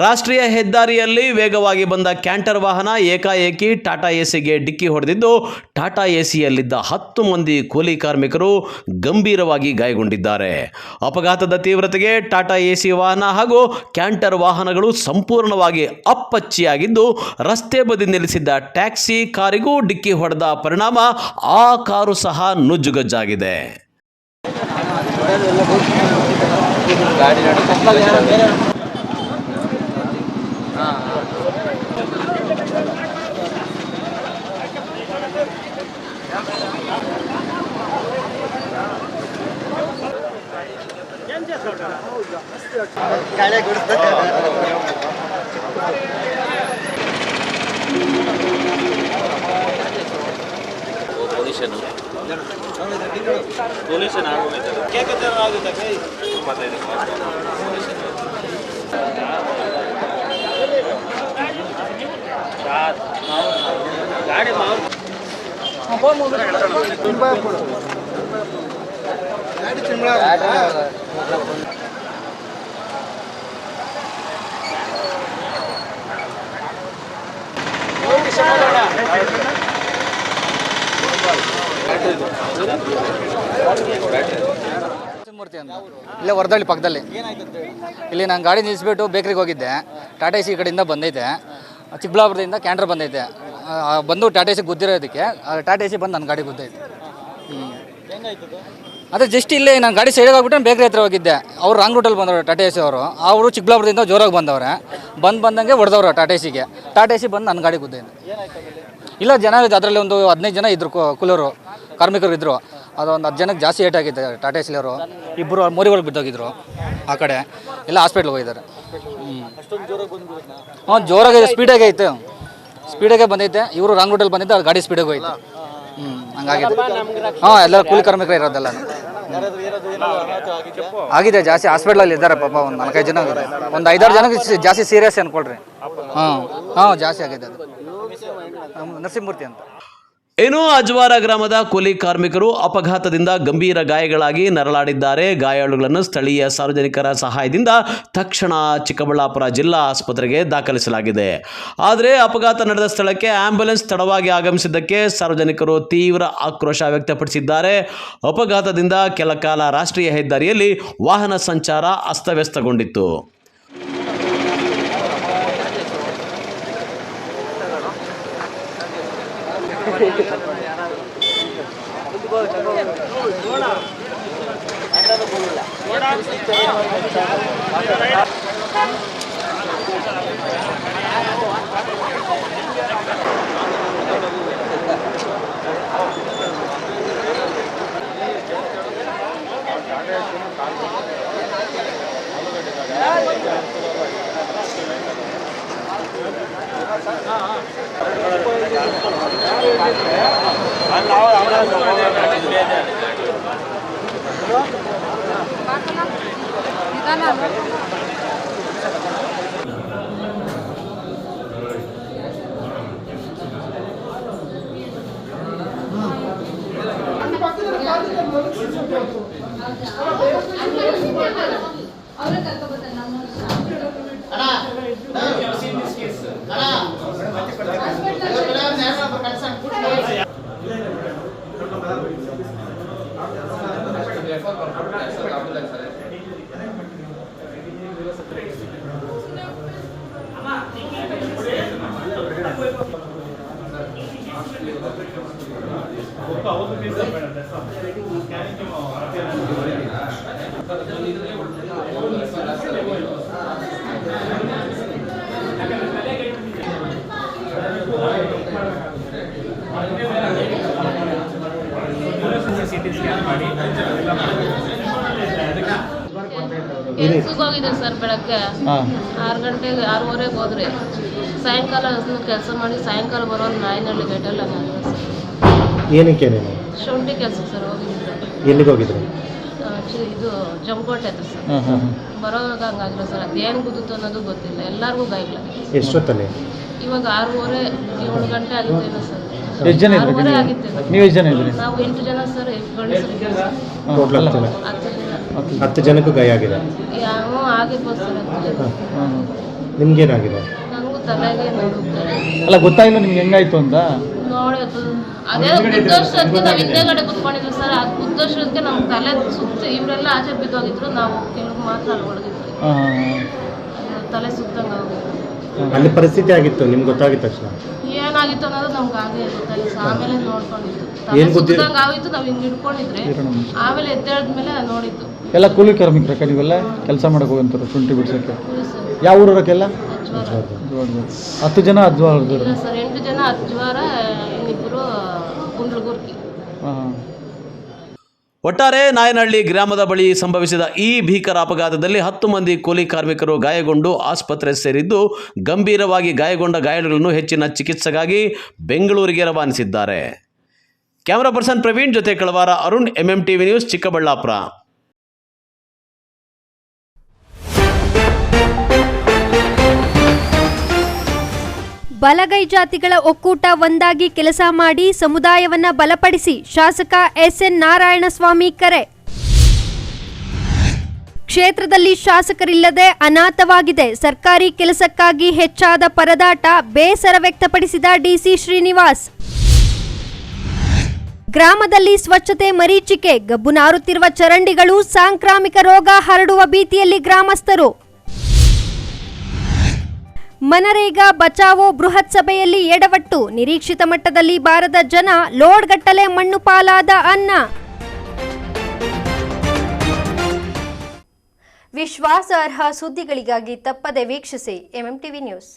ರಾಷ್ಟ್ರೀಯ ಹೆದ್ದಾರಿಯಲ್ಲಿ ವೇಗವಾಗಿ ಬಂದ ಕ್ಯಾಂಟರ್ ವಾಹನ ಏಕಾಏಕಿ ಟಾಟಾ ಎಸಿಗೆ ಡಿಕ್ಕಿ ಹೊಡೆದಿದ್ದು, ಟಾಟಾ ಎಸಿಯಲ್ಲಿದ್ದ 10 ಮಂದಿ ಕೂಲಿ ಕಾರ್ಮಿಕರು ಗಂಭೀರವಾಗಿ ಗಾಯಗೊಂಡಿದ್ದಾರೆ. ಅಪಘಾತದ ತೀವ್ರತೆಗೆ ಟಾಟಾ ಎಸಿ ವಾಹನ ಹಾಗೂ ಕ್ಯಾಂಟರ್ ವಾಹನಗಳು ಸಂಪೂರ್ಣವಾಗಿ ಅಪ್ಪಚ್ಚಿಯಾಗಿದ್ದು, ರಸ್ತೆ ಬದಿ ನಿಲ್ಲಿಸಿದ್ದ ಟ್ಯಾಕ್ಸಿ ಕಾರಿಗೂ ಡಿಕ್ಕಿ ಹೊಡೆದ ಪರಿಣಾಮ ಆ ಕಾರು ಸಹ ನುಜ್ಜುಗಜ್ಜಾಗಿದೆ. ಮೂರ್ತಿ ಅಂತ ಇಲ್ಲೇ ವರದಳ್ಳಿ ಪಕ್ಕದಲ್ಲಿ. ಇಲ್ಲಿ ನಾನು ಗಾಡಿ ನಿಲ್ಲಿಸ್ಬಿಟ್ಟು ಬೇಕ್ರಿಗೆ ಹೋಗಿದ್ದೆ. ಟಾಟಾ ಎಸಿ ಕಡೆಯಿಂದ ಬಂದೈತೆ, ಚಿಕ್ಕಬಳ್ಳಾಪುರದಿಂದ ಕ್ಯಾಂಟರ್ ಬಂದೈತೆ. ಬಂದು ಟಾಟಾ ಎಸಿ ಗುದ್ದಿರೋದಕ್ಕೆ ಟಾಟಾ ಎಸಿ ಬಂದು ನನ್ನ ಗಾಡಿ ಗುದ್ದೈತೆ. ಅದೇ ಜಸ್ಟ್ ಇಲ್ಲೇ ನಾನು ಗಾಡಿ ಸೈಡಿಗೆ ಹೋಗ್ಬಿಟ್ಟು ಬೇಕ್ರಿ ಹತ್ರ ಹೋಗಿದ್ದೆ. ಅವ್ರು ರಾಂಗ್ ರೂಟಲ್ಲಿ ಬಂದವರು ಟಾಟಾ ಎಸಿ ಅವರು ಚಿಕ್ಕಬಳ್ಳಾಪುರದಿಂದ ಜೋರಾಗಿ ಬಂದವ್ರೆ. ಬಂದಂಗೆ ಹೊಡೆದವ್ರು ಟಾಟಾ ಎಸಿಗೆ. ಟಾಟಾ ಎಸಿ ಬಂದು ನನ್ನ ಗಾಡಿ ಗುದ್ದೈತೆ. ಇಲ್ಲ ಜನ ಅದರಲ್ಲಿ ಒಂದು 15 ಜನ ಇದ್ರು, ಕೂಲರು ಕಾರ್ಮಿಕರು ಇದ್ದರು. ಅದೊಂದು 10 ಜನಕ್ಕೆ ಜಾಸ್ತಿ ಏಟ್ ಆಗಿತ್ತು. ಟಾಟಾ ಎಸಿಲವರು 2 ಮೋರಿಗಳಿಗೆ ಬಿದ್ದೋಗಿದ್ರು. ಆ ಕಡೆ ಎಲ್ಲ ಹಾಸ್ಪಿಟ್ಲ್ಗೆ ಹೋಗಿದ್ದಾರೆ. ಜೋರಾಗಿ ಸ್ಪೀಡಾಗೆ ಐತೆ, ಸ್ಪೀಡಾಗೆ ಬಂದೈತೆ. ಇವರು ರಾಂಗ್ ರೂಟಲ್ಲಿ ಬಂದಿದ್ದೆ, ಅದು ಗಾಡಿ ಸ್ಪೀಡಾಗಿ ಹೋಯ್ತು. ಹಂಗಾಗಿದೆ. ಎಲ್ಲ ಕೂಲಿ ಕಾರ್ಮಿಕರು ಇರೋದೆಲ್ಲ ಆಗಿದೆ. ಜಾಸ್ತಿ ಹಾಸ್ಪಿಟ್ಲಲ್ಲಿ ಇದ್ದಾರೆ ಪಾಪ. ಒಂದು 4-5 ಜನ ಆಗಿದೆ. ಒಂದು 5-6 ಜನಕ್ಕೆ ಜಾಸ್ತಿ ಸೀರಿಯಸ್ ಅನ್ಕೊಳ್ರಿ. ಜಾಸ್ತಿ ಆಗಿದೆ. ಅದು ನರಸಿಂಹಮೂರ್ತಿ ಅಂತ. ಇನ್ನು ಅಜ್ವಾರ ಗ್ರಾಮದ ಕೂಲಿ ಕಾರ್ಮಿಕರು ಅಪಘಾತದಿಂದ ಗಂಭೀರ ಗಾಯಗಳಾಗಿ ನರಳಾಡಿದ್ದಾರೆ. ಗಾಯಾಳುಗಳನ್ನು ಸ್ಥಳೀಯ ಸಾರ್ವಜನಿಕರ ಸಹಾಯದಿಂದ ತಕ್ಷಣ ಚಿಕ್ಕಬಳ್ಳಾಪುರ ಜಿಲ್ಲಾ ಆಸ್ಪತ್ರೆಗೆ ದಾಖಲಿಸಲಾಗಿದೆ. ಆದರೆ ಅಪಘಾತ ನಡೆದ ಸ್ಥಳಕ್ಕೆ ಆಂಬ್ಯುಲೆನ್ಸ್ ತಡವಾಗಿ ಆಗಮಿಸಿದ್ದಕ್ಕೆ ಸಾರ್ವಜನಿಕರು ತೀವ್ರ ಆಕ್ರೋಶ ವ್ಯಕ್ತಪಡಿಸಿದ್ದಾರೆ. ಅಪಘಾತದಿಂದ ಕೆಲ ಕಾಲ ರಾಷ್ಟ್ರೀಯ ಹೆದ್ದಾರಿಯಲ್ಲಿ ವಾಹನ ಸಂಚಾರ ಅಸ್ತವ್ಯಸ್ತಗೊಂಡಿತ್ತು. ಕೆಲ್ಸಕ್ಕೆ ಹೋಗಿದ್ದೆ ಸರ್ ಬೆಳಗ್ಗೆ 6 ಗಂಟೆಗೆ 6:30 ಹೋದ್ರೆ ಸಾಯಂಕಾಲ ಕೆಲಸ ಮಾಡಿ ಸಾಯಂಕಾಲ ಬರೋ ನಾಯಿನಹಳ್ಳಿ ಗೇಟಲ್ಲಿ ಹಂಗಾಗಿದೆ ಸರ್. ಏನಕ್ಕೆ ನೀವು ಶುಂಠಿ ಕೆಲಸಕ್ಕೆ ಸರ್ ಹೋಗಿದ್ದೆ. ಎಲ್ಲಿಗೆ ಹೋಗಿದ್ರು? ಇದು ಜಮಕೋಟೆ ಹತ್ರ ಸರ್. ಬರೋವಾಗ ಹಂಗಾಗಿಲ್ಲ ಸರ್. ಅದೇನು ಗುದ್ದಿತ್ತು ಅನ್ನೋದು ಗೊತ್ತಿಲ್ಲ. ಎಲ್ಲರಿಗೂ ಗಾಯಗಳ. ಎಷ್ಟೊತ್ತಲ್ಲಿ? ಇವಾಗ 6:30 7 ಗಂಟೆ ಆಗಿತ್ತೇನೋ ಸರ್. ಎಷ್ಟು ಜನ ಇದ್ರಿ? 6:30 ಆಗಿತ್ತು. ನೀವು ಎಷ್ಟು ಜನ ಇದ್ರಿ? ನಾವು 8 ಜನ ಸರ್. ಗಂಡಸರು ಟೋಟಲ್ 10 ಜನ. 10 ಜನಕ್ಕೂ ಗಾಯ ಆಗಿದೆ. ಯಾವ ಆಗಿರ್ಬೋದು ಸರ್. ನಿಮ್ಗೇನಾಗಿದೆ? ನನಗೂ ತಲೆಗೆ ನೋವು. ಅಲ್ಲ ಗೊತ್ತಾಗಿಲ್ಲ ನಿಮ್ಗೆ ಹೆಂಗಾಯ್ತು ಅಂತ? ನೋಡಿ ಅದೇ ಗುದ್ದೋಷ್ಟಕ್ಕೆ ನಾವು ಹಿಂದೆಗಡೆ ಕುತ್ಕೊಂಡಿದ್ವಿ ಸರ್. ಅದು ಗುದ್ದೋಷ್ಟಕ್ಕೆ ನಮ್ಮ ತಲೆ ಸುತ್ತ ಇವರೆಲ್ಲ ಆಚೆ ಬಿದ್ದೋಗಿದ್ರು. ನಾವು ಕೆಲವು ಮಾತ್ರ ಅಲ್ಲಿ ಒಳಗಿದ್ವಿ. ತಲೆ ಸುತ್ತಂಗೆ ಆಗೋದು. ಅಲ್ಲಿ ಪರಿಸ್ಥಿತಿ ಆಗಿತ್ತು ನಿಮ್ಗೆ ಗೊತ್ತಾಗಿದ ತಕ್ಷಣ? ಏನಾಗಿತ್ತು ಅನ್ನೋದು ನಮ್ಗೆ ಆಗೇ ಗೊತ್ತಾಗಿತ್ತು. ಆಮೇಲೆ ನೋಡ್ಕೊಂಡಿದ್ದು ತಲೆ ಸುತ್ತಂಗೆ ಆಗಿತ್ತು. ನಾವು ಹಿಂಗೆ ಹಿಡ್ಕೊಂಡಿದ್ರೆ ಆಮೇಲೆ ಎದ್ದೇಳಿದ್ಮೇಲೆ ನೋಡಿದ್ದು. ಎಲ್ಲ ಕೂಲಿ ಕಾರ್ಮಿಕರಕ್ಕ ನೀವೆಲ್ಲ ಕೆಲಸ ಮಾಡಕ್ಕೆ ಹೋಗಂತಾರೆ ಶುಂಠಿ ಬಿಡ್ಸೋಕ್ಕೆ? ಯಾವ ಊರಕ್ಕೆಲ್ಲ? 10 ಜನ ಅಜ್ವಾರ? ಇಲ್ಲ ಸರ್ 8 ಜನ ಅಜ್ವಾರ, ಇನ್ನಿಬ್ಬರು ಗುಂಡ್ಲುಗುರ್ಕಿ. ಒಟ್ಟಾರೆ ನಾಯನಹಳ್ಳಿ ಗ್ರಾಮದ ಬಳಿ ಸಂಭವಿಸಿದ ಈ ಭೀಕರ ಅಪಘಾತದಲ್ಲಿ 10 ಮಂದಿ ಕೂಲಿ ಕಾರ್ಮಿಕರು ಗಾಯಗೊಂಡು ಆಸ್ಪತ್ರೆ ಸೇರಿದ್ದು, ಗಂಭೀರವಾಗಿ ಗಾಯಗೊಂಡ ಗಾಯಾಳುಗಳನ್ನು ಹೆಚ್ಚಿನ ಚಿಕಿತ್ಸೆಗಾಗಿ ಬೆಂಗಳೂರಿಗೆ ರವಾನಿಸಿದ್ದಾರೆ. ಕ್ಯಾಮರಾ ಪರ್ಸನ್ ಪ್ರವೀಣ್ ಜೊತೆ ಕಳವಾರ ಅರುಣ್, MMTV ನ್ಯೂಸ್, ಚಿಕ್ಕಬಳ್ಳಾಪುರ. ಬಲಗೈ ಜಾತಿಗಳ ಒಕ್ಕೂಟ ಒಂದಾಗಿ ಕೆಲಸ ಮಾಡಿ ಸಮುದಾಯವನ್ನ ಬಲಪಡಿಸಿ ಶಾಸಕ SN ನಾರಾಯಣಸ್ವಾಮಿ ಕರೆ. ಕ್ಷೇತ್ರದಲ್ಲಿ ಶಾಸಕರಿಲ್ಲದೆ ಅನಾಥವಾಗಿದೆ. ಸರ್ಕಾರಿ ಕೆಲಸಕ್ಕಾಗಿ ಹೆಚ್ಚಾದ ಪರದಾಟ, ಬೇಸರ ವ್ಯಕ್ತಪಡಿಸಿದ DC ಶ್ರೀನಿವಾಸ್. ಗ್ರಾಮದಲ್ಲಿ ಸ್ವಚ್ಛತೆ ಮರೀಚಿಕೆ, ಗಬ್ಬು ನಾರುತ್ತಿರುವ ಚರಂಡಿಗಳು, ಸಾಂಕ್ರಾಮಿಕ ರೋಗ ಹರಡುವ ಭೀತಿಯಲ್ಲಿ ಗ್ರಾಮಸ್ಥರು. ಮನರೇಗಾ ಬಚಾವೋ ಬೃಹತ್ ಸಭೆಯಲ್ಲಿ ಎಡವಟ್ಟು, ನಿರೀಕ್ಷಿತ ಮಟ್ಟದಲ್ಲಿ ಬಾರದ ಜನ, ಲೋಡ್ಗಟ್ಟಲೆ ಮಣ್ಣು ಪಾಲಾದ ಅನ್ನ. ವಿಶ್ವಾಸಾರ್ಹ ಸುದ್ದಿಗಳಿಗಾಗಿ ತಪ್ಪದೆ ವೀಕ್ಷಿಸಿ MMTV ನ್ಯೂಸ್.